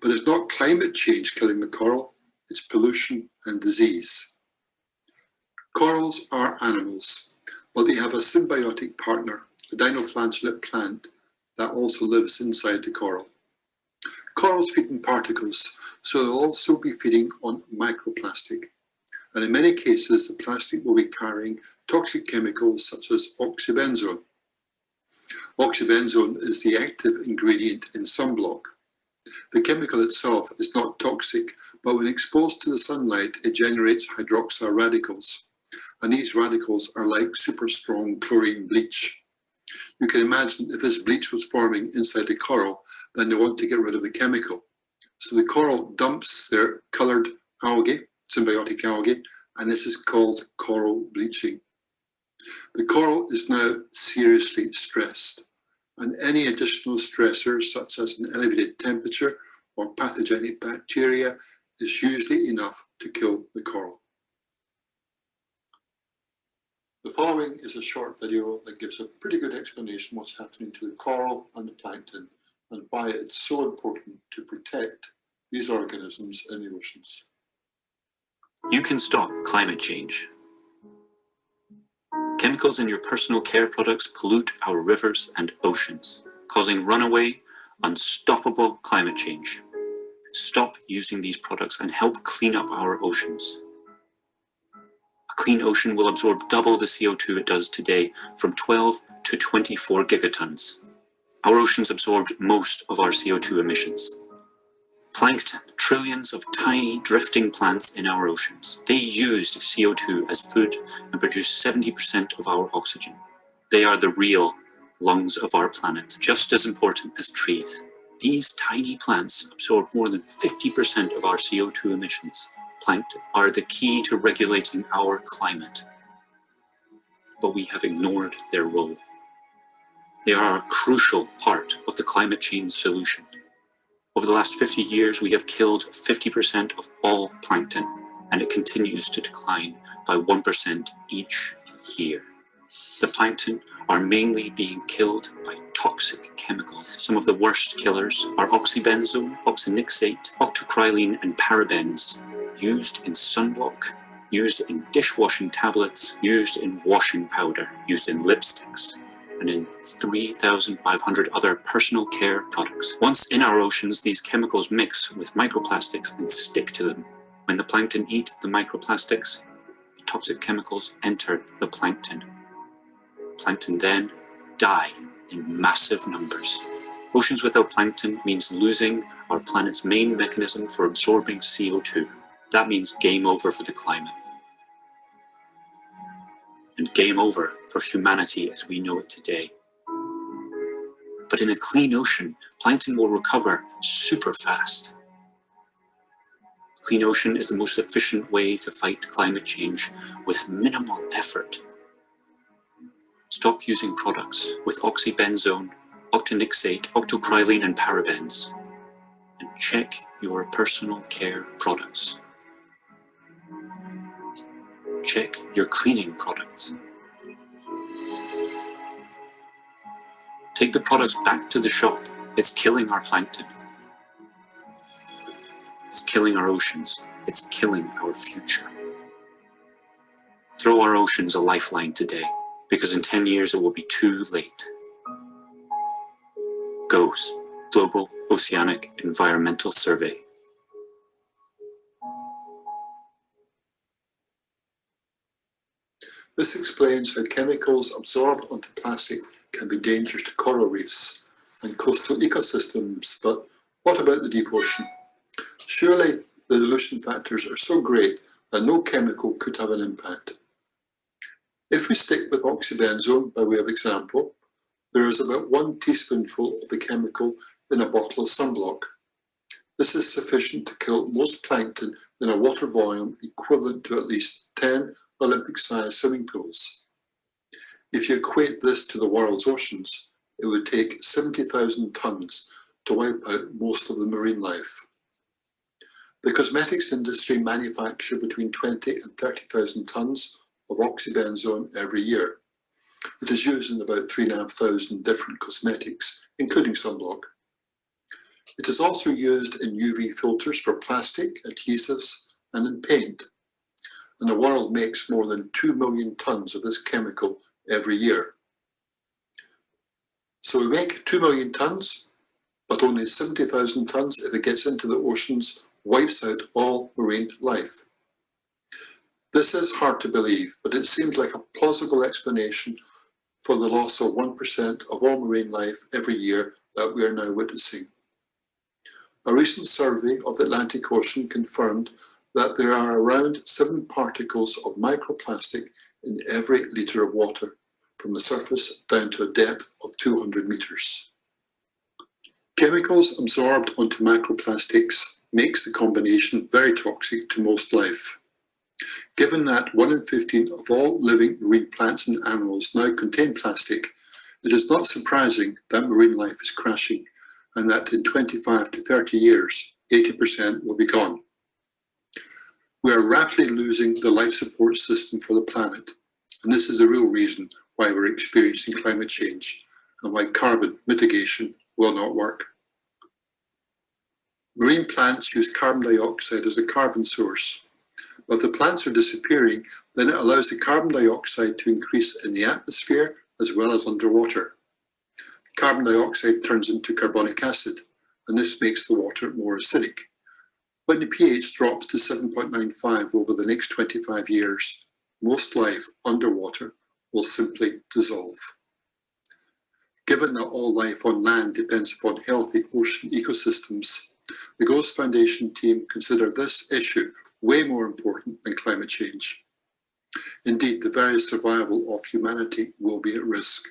But it's not climate change killing the coral, it's pollution and disease. Corals are animals, but they have a symbiotic partner, a dinoflagellate plant, that also lives inside the coral. Corals feed on particles, so they'll also be feeding on microplastic. And in many cases, the plastic will be carrying toxic chemicals such as oxybenzone. Oxybenzone is the active ingredient in sunblock. The chemical itself is not toxic, but when exposed to the sunlight, it generates hydroxyl radicals. And these radicals are like super strong chlorine bleach. You can imagine if this bleach was forming inside the coral, then they want to get rid of the chemical. So the coral dumps their coloured algae, symbiotic algae, and this is called coral bleaching. The coral is now seriously stressed, and any additional stressors, such as an elevated temperature or pathogenic bacteria, is usually enough to kill the coral. The following is a short video that gives a pretty good explanation what's happening to the coral and the plankton and why it's so important to protect these organisms in the oceans. You can stop climate change. Chemicals in your personal care products pollute our rivers and oceans, causing runaway, unstoppable climate change. Stop using these products and help clean up our oceans. A clean ocean will absorb double the CO2 it does today, from 12 to 24 gigatons. Our oceans absorbed most of our CO2 emissions. Plankton, trillions of tiny drifting plants in our oceans. They use CO2 as food and produce 70% of our oxygen. They are the real lungs of our planet, just as important as trees. These tiny plants absorb more than 50% of our CO2 emissions. Plankton are the key to regulating our climate, but we have ignored their role. They are a crucial part of the climate change solution. Over the last 50 years, we have killed 50% of all plankton, and it continues to decline by 1% each year. The plankton are mainly being killed by toxic chemicals. Some of the worst killers are oxybenzone, oxynixate, octocrylene, and parabens, used in sunblock, used in dishwashing tablets, used in washing powder, used in lipsticks, and in 3,500 other personal care products. Once in our oceans, these chemicals mix with microplastics and stick to them. When the plankton eat the microplastics, the toxic chemicals enter the plankton. Plankton then die in massive numbers. Oceans without plankton means losing our planet's main mechanism for absorbing CO2. That means game over for the climate. And game over for humanity as we know it today. But in a clean ocean, plankton will recover super fast. A clean ocean is the most efficient way to fight climate change with minimal effort. Stop using products with oxybenzone, octynixate, octocrylene, and parabens, and check your personal care products. Check your cleaning products. Take the products back to the shop. It's killing our plankton. It's killing our oceans. It's killing our future. Throw our oceans a lifeline today, because in 10 years it will be too late. GOES, Global Oceanic Environmental Survey. This explains how chemicals absorbed onto plastic can be dangerous to coral reefs and coastal ecosystems, but what about the deep ocean? Surely the dilution factors are so great that no chemical could have an impact. If we stick with oxybenzone by way of example, there is about 1 teaspoonful of the chemical in a bottle of sunblock. This is sufficient to kill most plankton in a water volume equivalent to at least 10 Olympic-sized swimming pools. If you equate this to the world's oceans, it would take 70,000 tons to wipe out most of the marine life. The cosmetics industry manufacture between 20 and 30,000 tons of oxybenzone every year. It is used in about 3,500 different cosmetics, including sunblock. It is also used in UV filters for plastic, adhesives, and in paint. And the world makes more than 2 million tons of this chemical every year. So we make 2 million tons, but only 70,000 tons, if it gets into the oceans, wipes out all marine life. This is hard to believe, but it seems like a plausible explanation for the loss of 1% of all marine life every year that we are now witnessing. A recent survey of the Atlantic Ocean confirmed that there are around 7 particles of microplastic in every litre of water, from the surface down to a depth of 200 metres. Chemicals absorbed onto microplastics makes the combination very toxic to most life. Given that 1 in 15 of all living marine plants and animals now contain plastic, it is not surprising that marine life is crashing, and that in 25 to 30 years, 80% will be gone. We are rapidly losing the life support system for the planet, and this is the real reason why we're experiencing climate change and why carbon mitigation will not work. Marine plants use carbon dioxide as a carbon source. But if the plants are disappearing, then it allows the carbon dioxide to increase in the atmosphere as well as underwater. Carbon dioxide turns into carbonic acid, and this makes the water more acidic. When the pH drops to 7.95 over the next 25 years, most life underwater will simply dissolve. Given that all life on land depends upon healthy ocean ecosystems, the Ghost Foundation team consider this issue way more important than climate change. Indeed, the very survival of humanity will be at risk.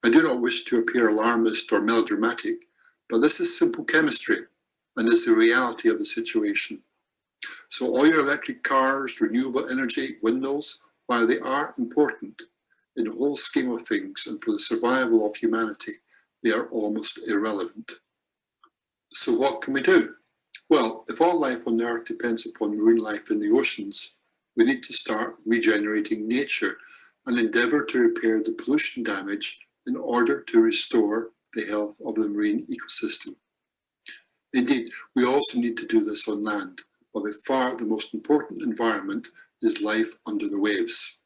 I do not wish to appear alarmist or melodramatic, but this is simple chemistry and is the reality of the situation. So all your electric cars, renewable energy, windmills, while they are important, in the whole scheme of things and for the survival of humanity, they are almost irrelevant. So what can we do? Well, if all life on Earth depends upon marine life in the oceans, we need to start regenerating nature and endeavour to repair the pollution damage in order to restore the health of the marine ecosystem. Indeed, we also need to do this on land, but by far the most important environment is life under the waves.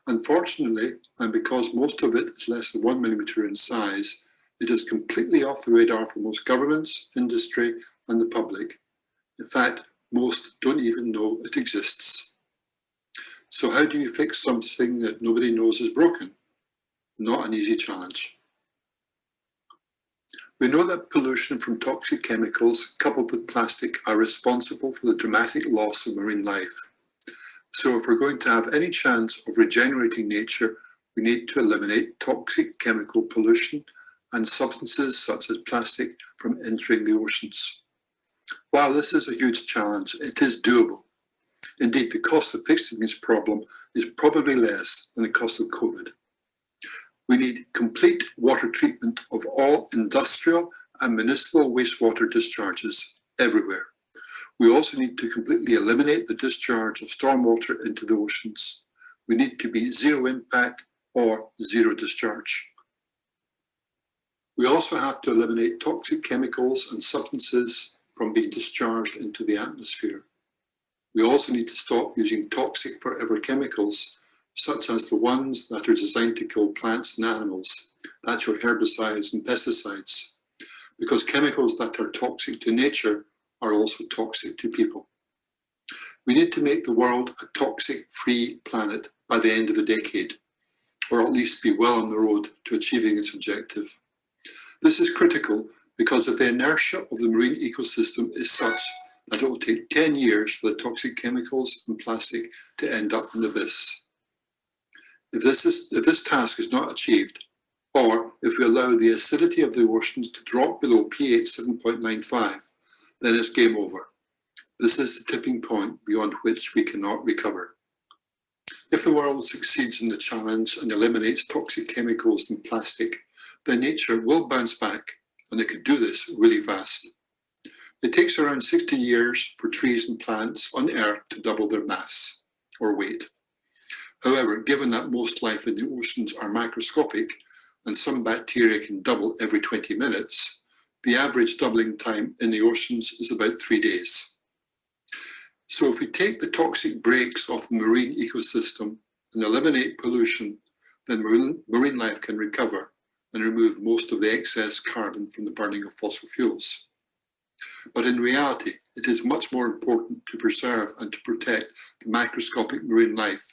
Unfortunately, and because most of it is less than 1 millimetre in size, it is completely off the radar for most governments, industry, and the public. In fact, most don't even know it exists. So how do you fix something that nobody knows is broken? Not an easy challenge. We know that pollution from toxic chemicals coupled with plastic are responsible for the dramatic loss of marine life. So if we're going to have any chance of regenerating nature, we need to eliminate toxic chemical pollution and substances such as plastic from entering the oceans. While this is a huge challenge, it is doable. Indeed, the cost of fixing this problem is probably less than the cost of COVID. We need complete water treatment of all industrial and municipal wastewater discharges everywhere. We also need to completely eliminate the discharge of stormwater into the oceans. We need to be zero impact or zero discharge. We also have to eliminate toxic chemicals and substances from being discharged into the atmosphere. We also need to stop using toxic forever chemicals, such as the ones that are designed to kill plants and animals. That's your herbicides and pesticides, because chemicals that are toxic to nature are also toxic to people. We need to make the world a toxic-free planet by the end of the decade, or at least be well on the road to achieving its objective. This is critical because of the inertia of the marine ecosystem is such that it will take 10 years for the toxic chemicals and plastic to end up in the abyss. If this task is not achieved, or if we allow the acidity of the oceans to drop below pH 7.95, then it's game over. This is the tipping point beyond which we cannot recover. If the world succeeds in the challenge and eliminates toxic chemicals and plastic, then nature will bounce back, and it could do this really fast. It takes around 60 years for trees and plants on Earth to double their mass or weight. However, given that most life in the oceans are microscopic and some bacteria can double every 20 minutes, the average doubling time in the oceans is about 3 days. So if we take the toxic breaks of the marine ecosystem and eliminate pollution, then marine life can recover and remove most of the excess carbon from the burning of fossil fuels. But in reality, it is much more important to preserve and to protect the microscopic marine life,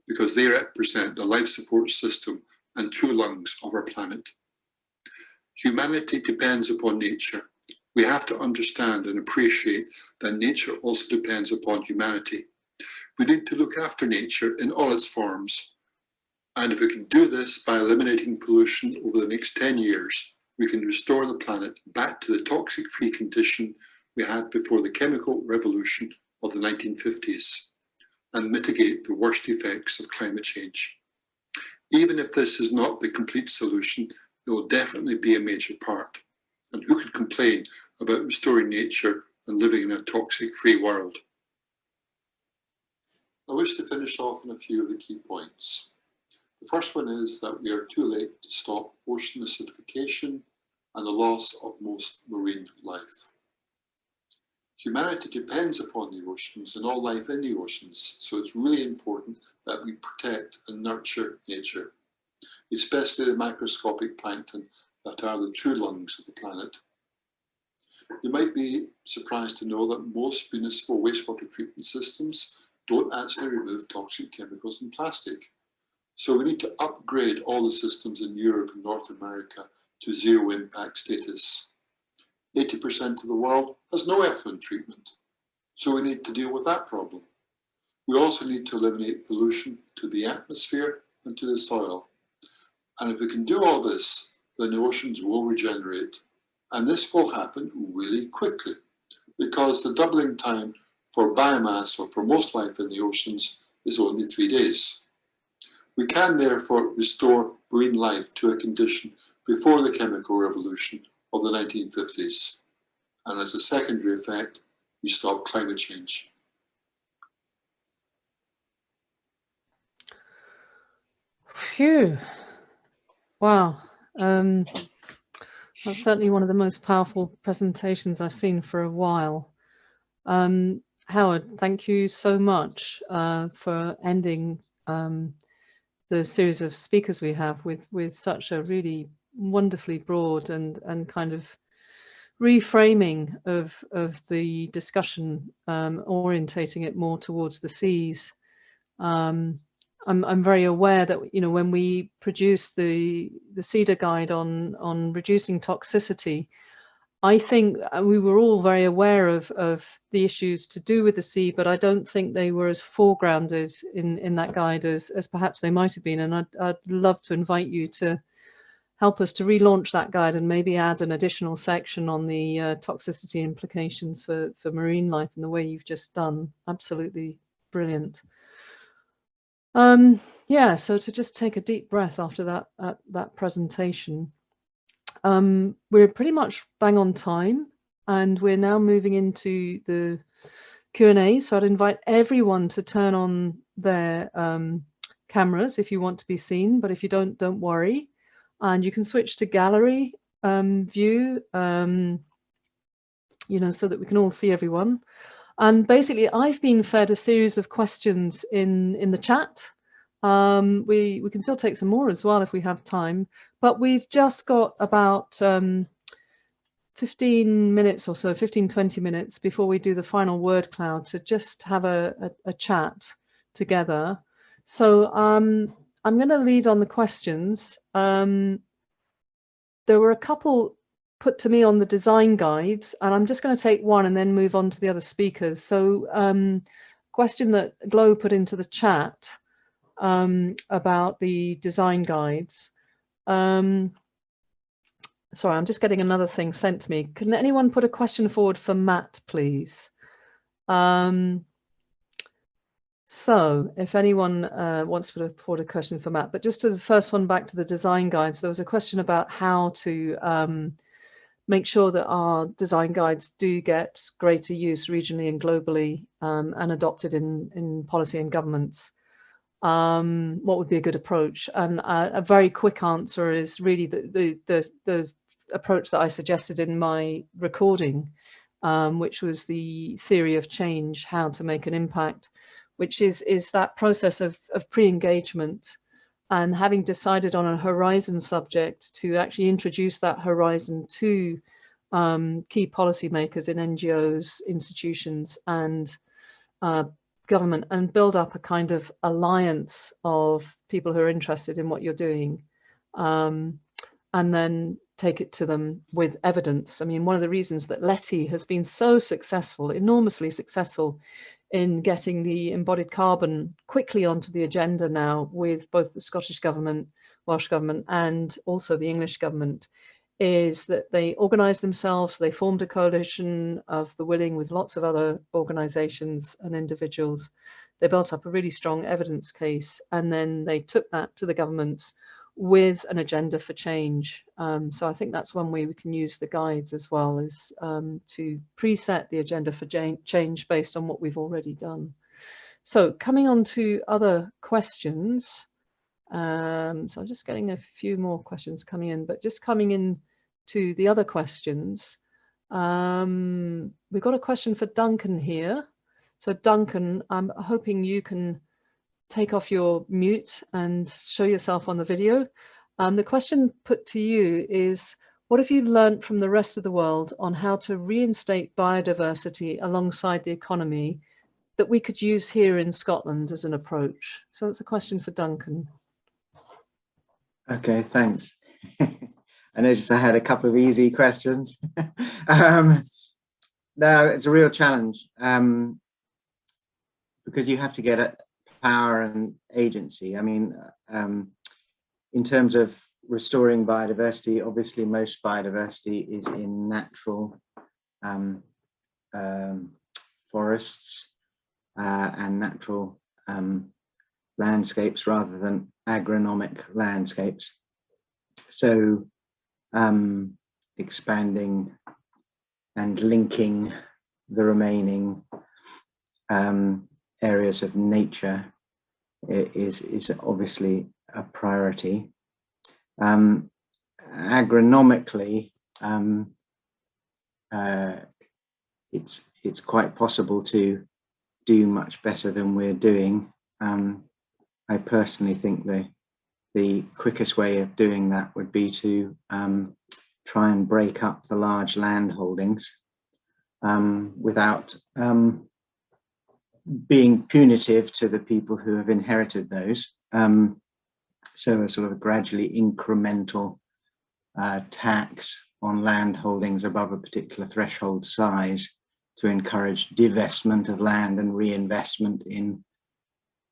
because they represent the life support system and true lungs of our planet. Humanity depends upon nature. We have to understand and appreciate that nature also depends upon humanity. We need to look after nature in all its forms. And if we can do this by eliminating pollution over the next 10 years, we can restore the planet back to the toxic-free condition we had before the chemical revolution of the 1950s and mitigate the worst effects of climate change. Even if this is not the complete solution, it will definitely be a major part. And who could complain about restoring nature and living in a toxic-free world? I wish to finish off on a few of the key points. The first one is that we are too late to stop ocean acidification and the loss of most marine life. Humanity depends upon the oceans and all life in the oceans, so it's really important that we protect and nurture nature, especially the microscopic plankton that are the true lungs of the planet. You might be surprised to know that most municipal wastewater treatment systems don't actually remove toxic chemicals and plastic. So we need to upgrade all the systems in Europe and North America to zero impact status. 80% of the world has no effluent treatment, so we need to deal with that problem. We also need to eliminate pollution to the atmosphere and to the soil. And if we can do all this, then the oceans will regenerate. And this will happen really quickly, because the doubling time for biomass or for most life in the oceans is only 3 days. We can therefore restore marine life to a condition before the chemical revolution of the 1950s. And as a secondary effect, we stop climate change. Phew. Wow. That's certainly one of the most powerful presentations I've seen for a while. Howard, thank you so much for ending the series of speakers we have with such a really wonderfully broad and kind of reframing of the discussion, orientating it more towards the seas. I'm very aware that, you know, when we produced the SEDA guide on reducing toxicity, I think we were all very aware of the issues to do with the sea, but I don't think they were as foregrounded in that guide as perhaps they might have been. And I'd love to invite you to help us to relaunch that guide and maybe add an additional section on the toxicity implications for marine life in the way you've just done. Absolutely brilliant. Yeah, so to just take a deep breath after that presentation. We're pretty much bang on time, and we're now moving into the Q&A. So I'd invite everyone to turn on their cameras if you want to be seen, but if you don't worry. And you can switch to gallery view, you know, so that we can all see everyone. And basically, I've been fed a series of questions in the chat. We can still take some more as well if we have time, but we've just got about 15 minutes or so, 15-20 minutes before we do the final word cloud to just have a chat together. So I'm going to lead on the questions. There were a couple put to me on the design guides, and I'm just going to take one and then move on to the other speakers. So question that Glo put into the chat about the design guides. Sorry, I'm just getting another thing sent to me. Can anyone put a question forward for Matt, please? So if anyone wants to put forward a question for Matt, but just to the first one, back to the design guides, there was a question about how to make sure that our design guides do get greater use regionally and globally and adopted in policy and governments. what would be a good approach? And a very quick answer is really the approach that I suggested in my recording, which was the theory of change, how to make an impact, which is that process of pre-engagement, and having decided on a horizon subject, to actually introduce that horizon to key policymakers in NGOs, institutions, and government, and build up a kind of alliance of people who are interested in what you're doing, and then take it to them with evidence. I mean, one of the reasons that LETI has been so successful, enormously successful, in getting the embodied carbon quickly onto the agenda now with both the Scottish government, Welsh government, and also the English government, is that they organised themselves, they formed a coalition of the willing with lots of other organisations and individuals. They built up a really strong evidence case, and then they took that to the governments with an agenda for change. So I think that's one way we can use the guides as well, is to preset the agenda for change based on what we've already done. So coming on to other questions. So I'm just getting a few more questions coming in, but just coming in to the other questions. We've got a question for Duncan here. So Duncan, I'm hoping you can take off your mute and show yourself on the video. The question put to you is, what have you learned from the rest of the world on how to reinstate biodiversity alongside the economy that we could use here in Scotland as an approach? So that's a question for Duncan. Okay, thanks. I noticed I had a couple of easy questions. No, it's a real challenge, because you have to get at power and agency. I mean, in terms of restoring biodiversity, obviously most biodiversity is in natural forests and natural landscapes rather than agronomic landscapes. So expanding and linking the remaining areas of nature is obviously a priority. Agronomically, it's quite possible to do much better than we're doing. I personally think the quickest way of doing that would be to try and break up the large land holdings without being punitive to the people who have inherited those. So a sort of gradually incremental tax on land holdings above a particular threshold size to encourage divestment of land and reinvestment in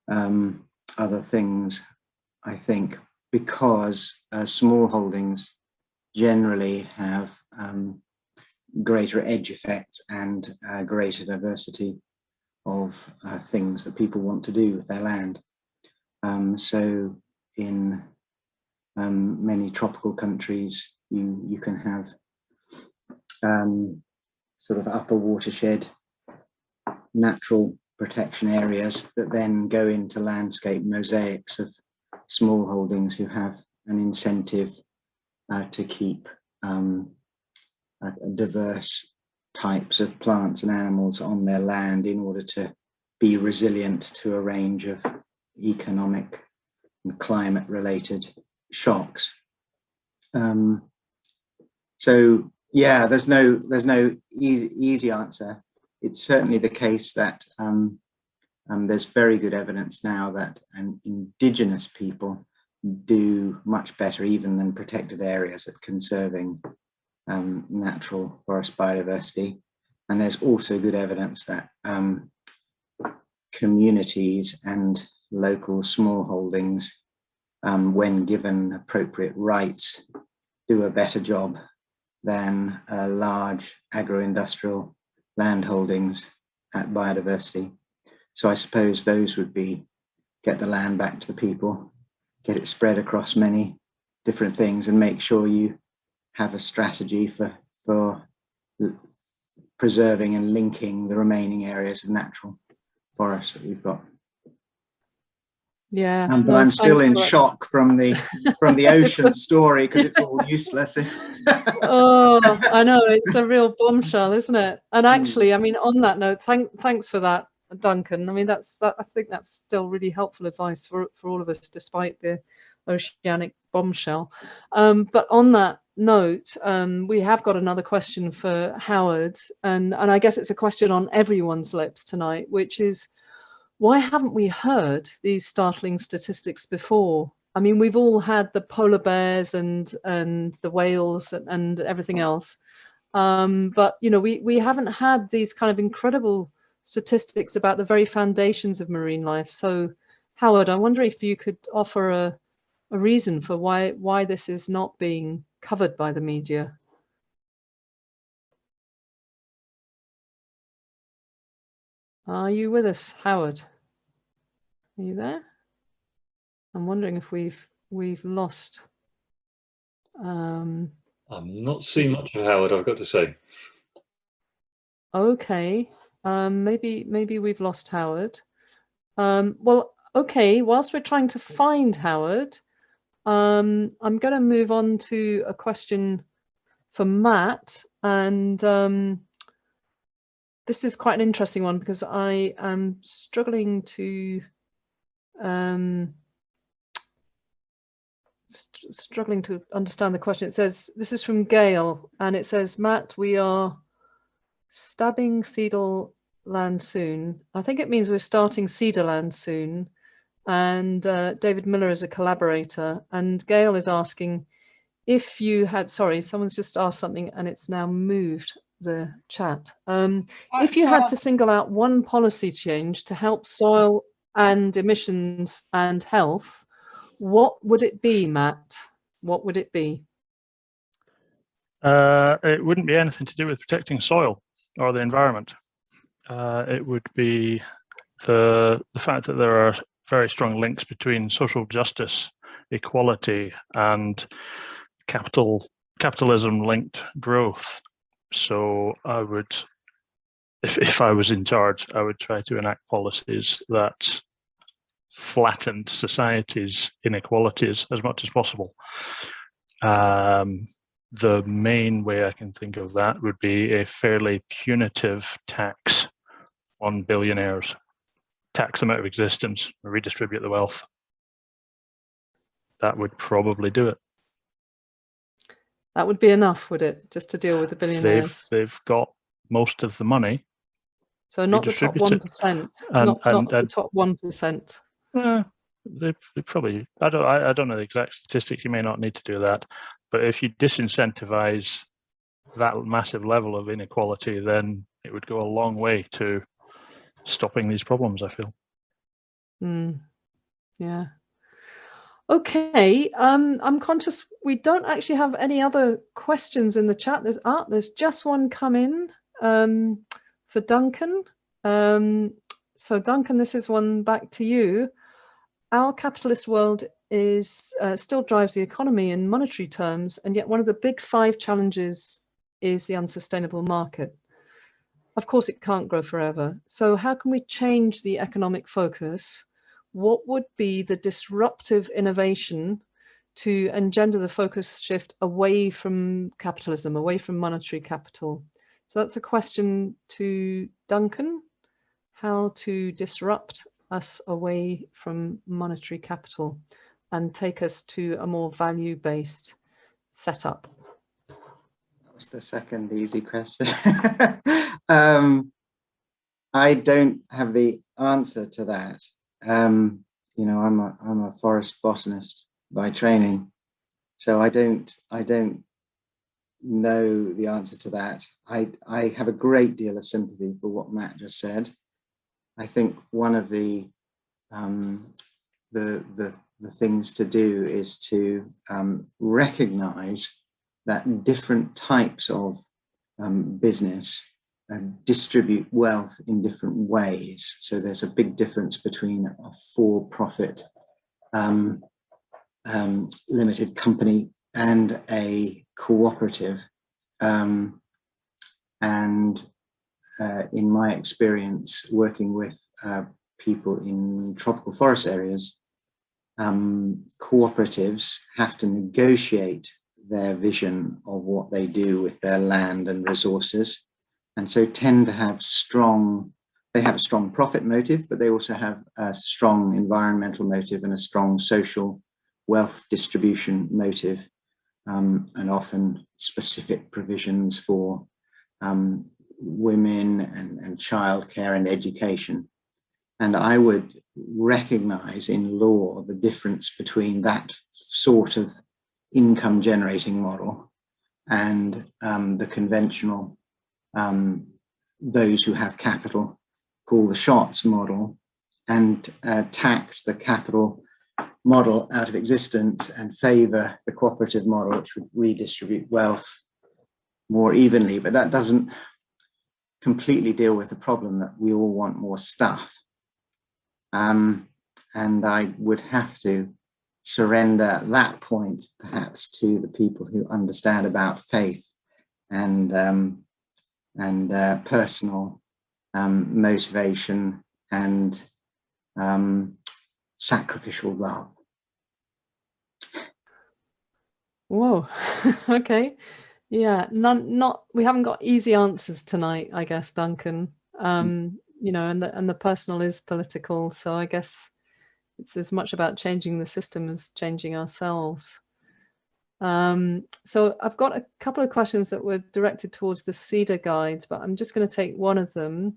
other things, I think, because small holdings generally have greater edge effects and greater diversity of things that people want to do with their land. So in many tropical countries, you can have sort of upper watershed natural protection areas that then go into landscape mosaics of small holdings who have an incentive to keep diverse types of plants and animals on their land in order to be resilient to a range of economic and climate related shocks. So yeah, there's no easy answer. It's certainly the case that there's very good evidence now that indigenous people do much better even than protected areas at conserving natural forest biodiversity. And there's also good evidence that communities and local small holdings, when given appropriate rights, do a better job than large agro-industrial land holdings at biodiversity. So I suppose those would be get the land back to the people, get it spread across many different things, and make sure you have a strategy for preserving and linking the remaining areas of natural forest that we've got. Yeah, but no, I'm still in thanks for that. shock from the ocean story, because it's all useless. Oh, I know, it's a real bombshell, isn't it? And actually, I mean, on that note, thanks for that, Duncan. I mean, I think that's still really helpful advice for all of us, despite the oceanic bombshell. But on that note, we have got another question for Howard, and I guess it's a question on everyone's lips tonight, which is, why haven't we heard these startling statistics before? I mean, we've all had the polar bears and the whales and everything else, but you know, we haven't had these kind of incredible statistics about the very foundations of marine life. So, Howard, I wonder if you could offer a reason for why this is not being covered by the media. Are you with us, Howard? Are you there? I'm wondering if we've lost. I'm not seeing much of Howard, I've got to say. Okay, maybe we've lost Howard. Well, okay, whilst we're trying to find Howard, I'm going to move on to a question for Matt, and this is quite an interesting one because I am struggling to understand the question. It says, this is from Gail, and it says, Matt, we are stabbing SEDA land soon. I think it means we're starting SEDA land soon. And David Miller is a collaborator. And Gail is asking if you had, sorry, someone's just asked something and it's now moved the chat. If you had to single out one policy change to help soil and emissions and health, what would it be, Matt? What would it be? It wouldn't be anything to do with protecting soil or the environment. It would be the fact that there are very strong links between social justice, equality, and capitalism-linked growth. So I would, if I was in charge, I would try to enact policies that flattened society's inequalities as much as possible. The main way I can think of that would be a fairly punitive tax on billionaires. Tax them out of existence, redistribute the wealth. That would probably do it. That would be enough, would it, just to deal with the billionaires? They've got most of the money. So not the top 1%, not the top 1%. They probably. I don't know the exact statistics. You may not need to do that, but if you disincentivize that massive level of inequality, then it would go a long way to stopping these problems, I feel. Yeah. Okay. I'm conscious we don't actually have any other questions in the chat. There's just one come in for Duncan. So Duncan, this is one back to you. Our capitalist world is still drives the economy in monetary terms, and yet one of the big 5 challenges is the unsustainable market. Of course, it can't grow forever. So how can we change the economic focus? What would be the disruptive innovation to engender the focus shift away from capitalism, away from monetary capital? So that's a question to Duncan, how to disrupt us away from monetary capital and take us to a more value-based setup. That was the second easy question. I don't have the answer to that. You know, I'm a forest botanist by training, so I don't know the answer to that. I have a great deal of sympathy for what Matt just said. I think one of the things to do is to recognize that different types of business distribute wealth in different ways. So there's a big difference between a for-profit limited company and a cooperative. And in my experience working with people in tropical forest areas, cooperatives have to negotiate their vision of what they do with their land and resources, and so tend to have they have a strong profit motive, but they also have a strong environmental motive and a strong social wealth distribution motive, and often specific provisions for women and childcare and education. And I would recognize in law the difference between that sort of income generating model and the conventional, those who have capital call the shots model, and tax the capital model out of existence and favor the cooperative model, which would redistribute wealth more evenly. But that doesn't completely deal with the problem that we all want more stuff. And I would have to surrender that point perhaps to the people who understand about faith and personal motivation and sacrificial love. Whoa. Okay. Yeah. We haven't got easy answers tonight, I guess, Duncan. You know, and the personal is political. So I guess it's as much about changing the system as changing ourselves. So I've got a couple of questions that were directed towards the SEDA guides, but I'm just going to take one of them.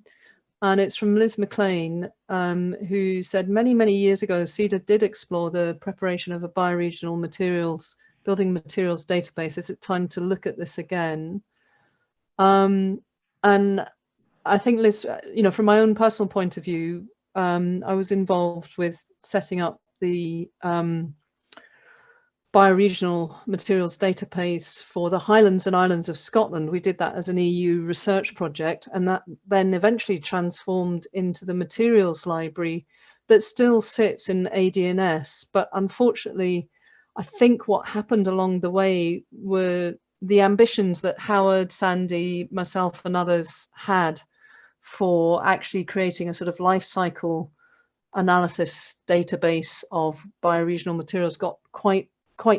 And it's from Liz McLean, who said many years ago, SEDA did explore the preparation of a bioregional building materials database. Is it time to look at this again? And I think, Liz, you know, from my own personal point of view, I was involved with setting up the bioregional materials database for the Highlands and Islands of Scotland. We did that as an EU research project, and that then eventually transformed into the materials library that still sits in ADNS. But unfortunately, I think what happened along the way were the ambitions that Howard, Sandy, myself and others had for actually creating a sort of life cycle analysis database of bioregional materials got quite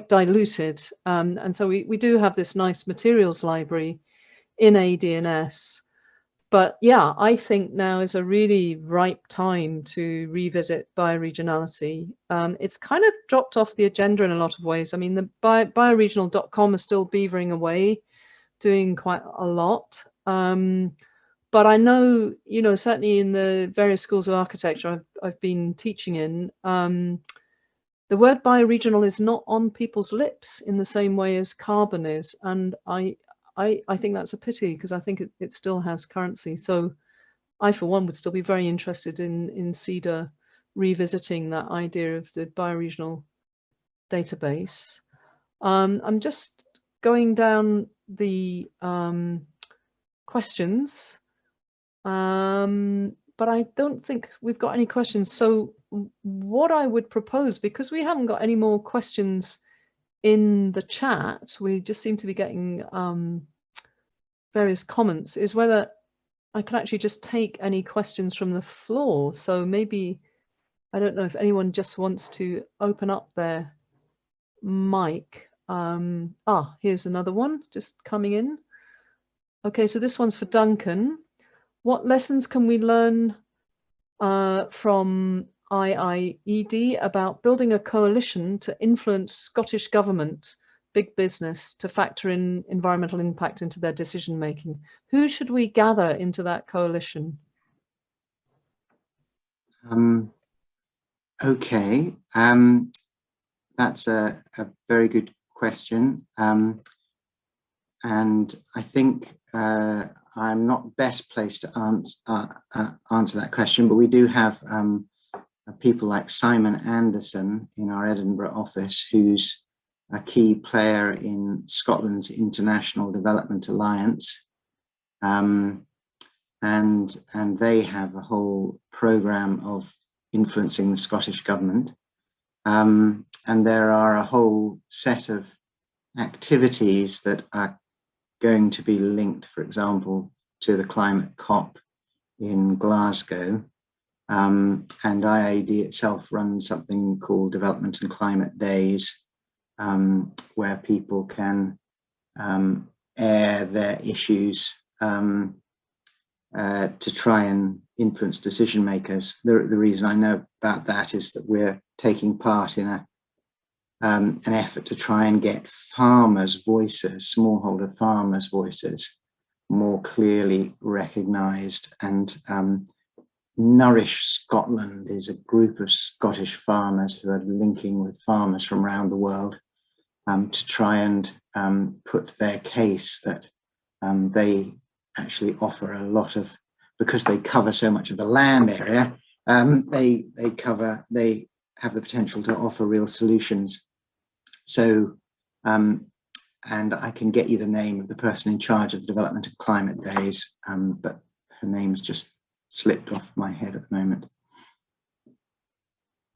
diluted. And so we do have this nice materials library in ADNS. But yeah, I think now is a really ripe time to revisit bioregionality. It's kind of dropped off the agenda in a lot of ways. I mean, the bioregional.com is still beavering away, doing quite a lot. But I know, you know, certainly in the various schools of architecture I've been teaching in, the word bioregional is not on people's lips in the same way as carbon is. And I think that's a pity, because I think it still has currency. So I, for one, would still be very interested in SEDA revisiting that idea of the bioregional database. I'm just going down the questions. But I don't think we've got any questions. So what I would propose, because we haven't got any more questions in the chat, we just seem to be getting various comments, is whether I can actually just take any questions from the floor. So maybe, I don't know if anyone just wants to open up their mic. Here's another one just coming in. Okay, so this one's for Duncan. What lessons can we learn from IIED about building a coalition to influence Scottish government, big business, to factor in environmental impact into their decision making? Who should we gather into that coalition? Okay, that's a very good question. And I think I'm not best placed to answer that question, but we do have people like Simon Anderson in our Edinburgh office, who's a key player in Scotland's International Development Alliance. And they have a whole programme of influencing the Scottish government. And there are a whole set of activities that are going to be linked, for example, to the climate COP in Glasgow, And IAD itself runs something called Development and Climate Days, where people can air their issues to try and influence decision makers. The reason I know about that is that we're taking part in an effort to try and get farmers' voices, smallholder farmers' voices, more clearly recognised. And Nourish Scotland is a group of Scottish farmers who are linking with farmers from around the world to try and put their case that they actually offer a lot of, because they cover so much of the land area, they have the potential to offer real solutions. So, and I can get you the name of the person in charge of the Development and Climate Days, but her name's just slipped off my head at the moment.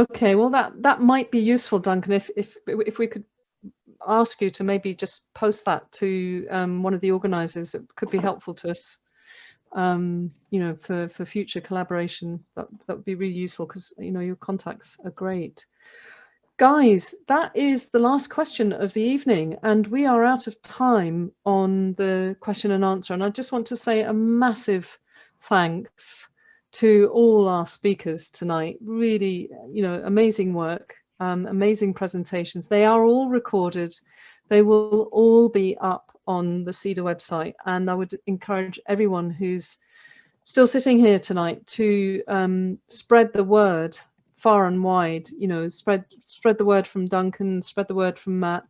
Okay, well that might be useful, Duncan, if we could ask you to maybe just post that to one of the organisers. It could be helpful to us, you know, for future collaboration. That would be really useful, because you know your contacts are great. Guys, that is the last question of the evening, and we are out of time on the question and answer. And I just want to say a massive thanks to all our speakers tonight. Really, you know, amazing work, amazing presentations. They are all recorded. They will all be up on the SEDA website, and I would encourage everyone who's still sitting here tonight to spread the word far and wide. You know, spread the word from Duncan, spread the word from Matt,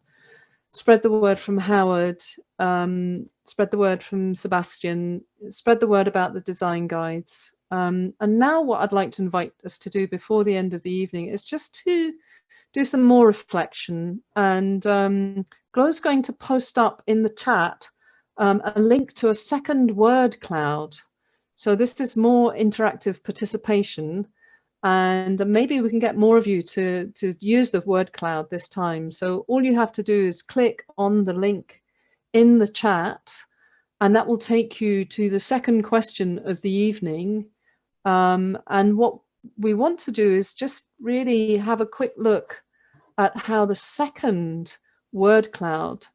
spread the word from Howard, spread the word from Sebastian, spread the word about the design guides. And now what I'd like to invite us to do before the end of the evening is just to do some more reflection. And Glow's going to post up in the chat a link to a second word cloud. So this is more interactive participation, and maybe we can get more of you to use the word cloud this time. So all you have to do is click on the link in the chat, and that will take you to the second question of the evening. And what we want to do is just really have a quick look at how the second word cloud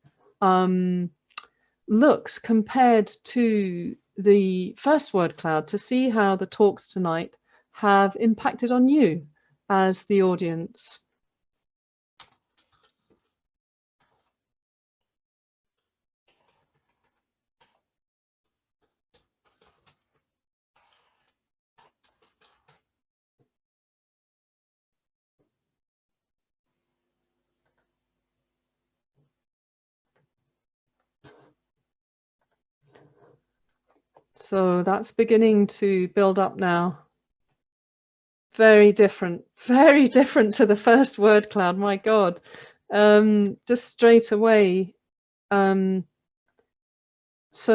looks compared to the first word cloud, to see how the talks tonight have impacted on you as the audience. So that's beginning to build up now. Very different to the first word cloud, my God. Just straight away. So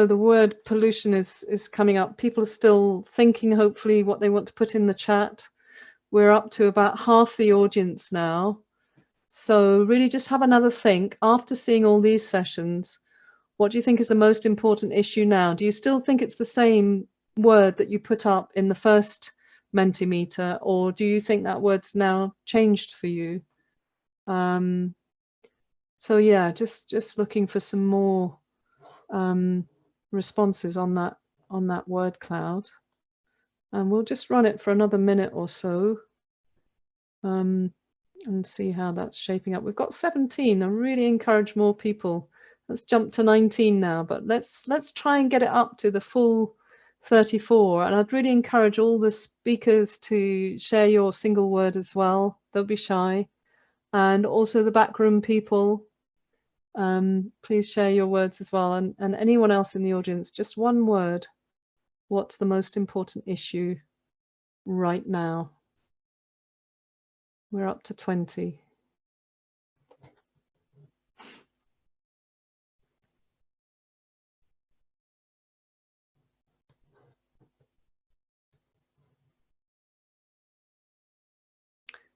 the word pollution is coming up. People are still thinking, hopefully, what they want to put in the chat. We're up to about half the audience now. So really just have another think. After seeing all these sessions, what do you think is the most important issue now? Do you still think it's the same word that you put up in the first Mentimeter, or do you think that word's now changed for you? So yeah, just looking for some more responses on that word cloud, and we'll just run it for another minute or so and see how that's shaping up. We've got 17. I really encourage more people. Let's jump to 19 now, but let's try and get it up to the full 34. And I'd really encourage all the speakers to share your single word as well. Don't be shy. And also the backroom people, please share your words as well. And anyone else in the audience, just one word. What's the most important issue right now? We're up to 20.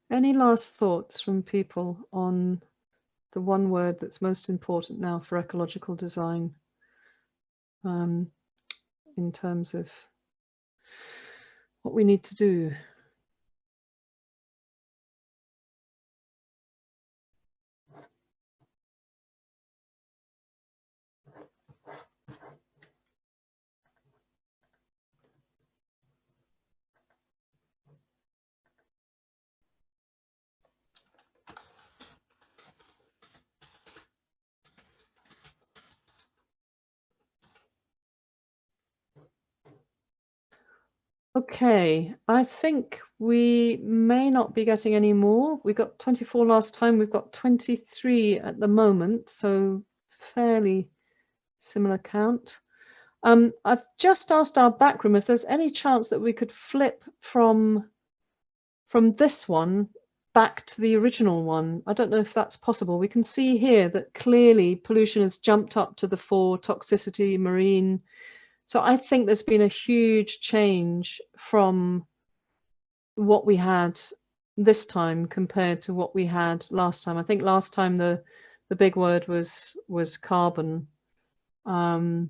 Any last thoughts from people on the one word that's most important now for ecological design, in terms of what we need to do? Okay, I think we may not be getting any more. We got 24 last time, we've got 23 at the moment, so fairly similar count. I've just asked our backroom if there's any chance that we could flip from this one back to the original one. I don't know if that's possible. We can see here that clearly pollution has jumped up to the fore, toxicity, marine. So I think there's been a huge change from what we had this time compared to what we had last time. I think last time the big word was carbon, and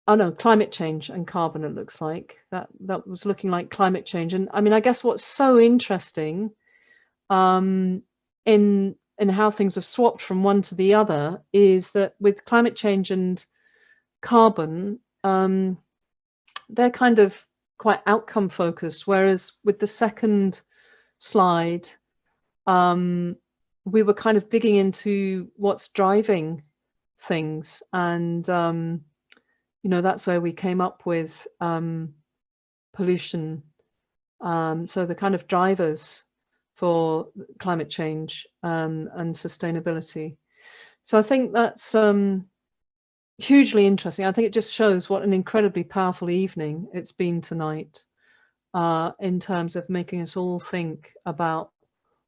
oh no, climate change and carbon. It looks like that was looking like climate change. And I mean, I guess what's so interesting in how things have swapped from one to the other is that with climate change and carbon, they're kind of quite outcome focused, whereas with the second slide, we were kind of digging into what's driving things, and you know, that's where we came up with pollution. So the kind of drivers for climate change and sustainability. So I think that's hugely interesting. I think it just shows what an incredibly powerful evening it's been tonight in terms of making us all think about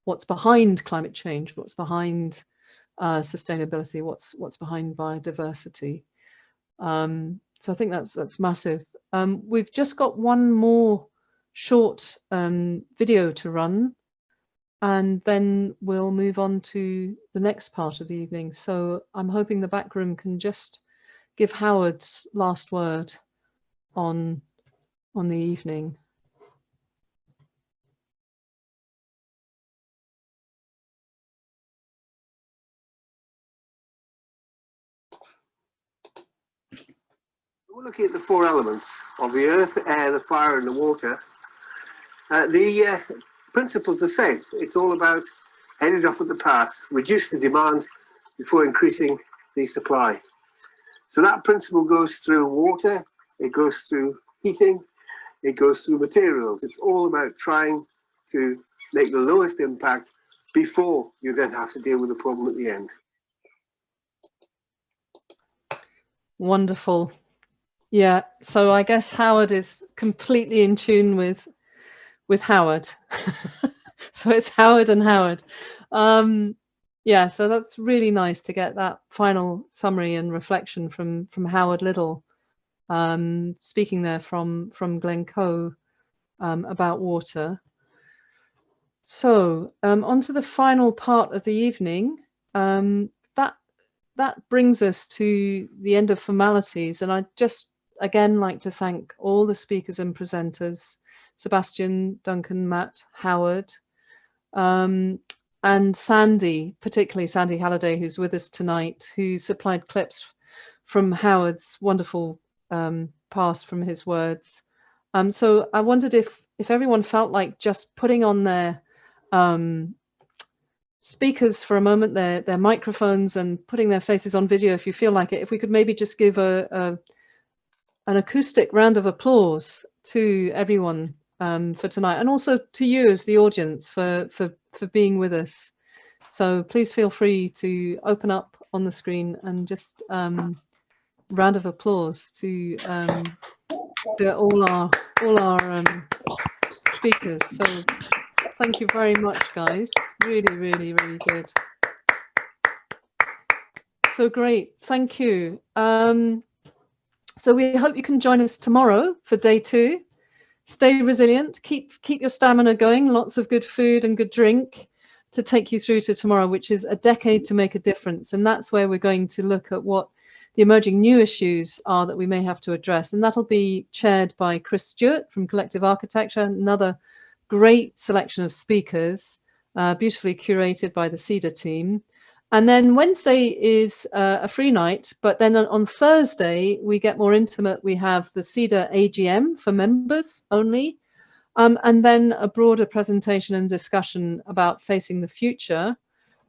what's behind climate change, what's behind sustainability, what's behind biodiversity. So I think that's massive. We've just got one more short video to run, and then we'll move on to the next part of the evening. So I'm hoping the back room can just give Howard's last word on the evening. We're looking at the four elements of the earth, the air, the fire, and the water. The principle's the same. It's all about heading off at the path, reduce the demand before increasing the supply. So that principle goes through water, it goes through heating, it goes through materials. It's all about trying to make the lowest impact before you then have to deal with the problem at the end. Wonderful. Yeah, so I guess Howard is completely in tune with Howard. So it's Howard and Howard. Yeah, so that's really nice to get that final summary and reflection from Howard Liddell, speaking there from Glencoe about water. So on to the final part of the evening. That brings us to the end of formalities, and I'd just again like to thank all the speakers and presenters, Sebastian, Duncan, Matt, Howard, and Sandy, particularly Sandy Halliday, who's with us tonight, who supplied clips from Howard's wonderful past from his words. So I wondered if everyone felt like just putting on their speakers for a moment, their microphones, and putting their faces on video if you feel like it. If we could maybe just give an acoustic round of applause to everyone for tonight, and also to you as the audience for being with us. So please feel free to open up on the screen and just round of applause to all our speakers. So thank you very much, guys. Really, really, really good. So great, thank you. So we hope you can join us tomorrow for day 2. Stay resilient, keep your stamina going, lots of good food and good drink to take you through to tomorrow, which is a decade to make a difference. And that's where we're going to look at what the emerging new issues are that we may have to address. And that'll be chaired by Chris Stewart from Collective Architecture, another great selection of speakers, beautifully curated by the SEDA team. And then Wednesday is a free night, but then on Thursday, we get more intimate. We have the SEDA AGM for members only, and then a broader presentation and discussion about facing the future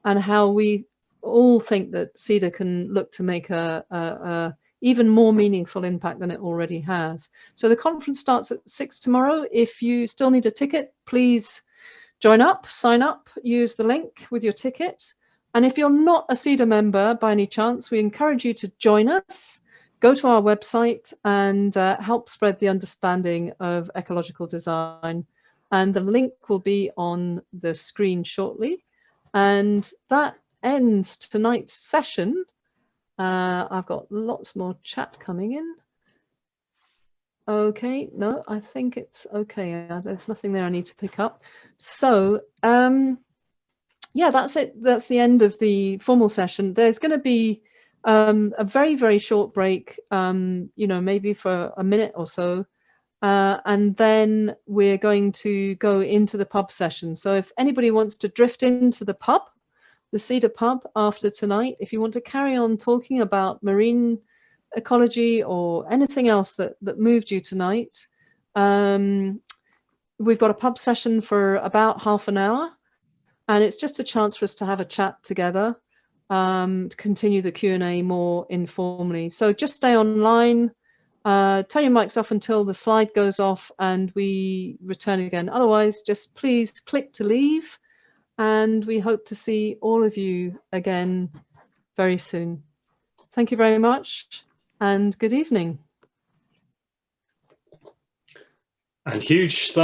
and how we all think that SEDA can look to make a even more meaningful impact than it already has. So the conference starts at 6 tomorrow. If you still need a ticket, please join up, sign up, use the link with your ticket. And if you're not a SEDA member by any chance, we encourage you to join us, go to our website and help spread the understanding of ecological design. And the link will be on the screen shortly. And that ends tonight's session. I've got lots more chat coming in. Okay, no, I think it's okay. There's nothing there I need to pick up. So, yeah, that's it. That's the end of the formal session. There's going to be a very, very short break, you know, maybe for a minute or so. And then we're going to go into the pub session. So if anybody wants to drift into the pub, the SEDA pub after tonight, if you want to carry on talking about marine ecology or anything else that moved you tonight, we've got a pub session for about half an hour, and it's just a chance for us to have a chat together, to continue the Q&A more informally. So just stay online, turn your mics off until the slide goes off and we return again. Otherwise, just please click to leave. And we hope to see all of you again very soon. Thank you very much and good evening. And huge thanks.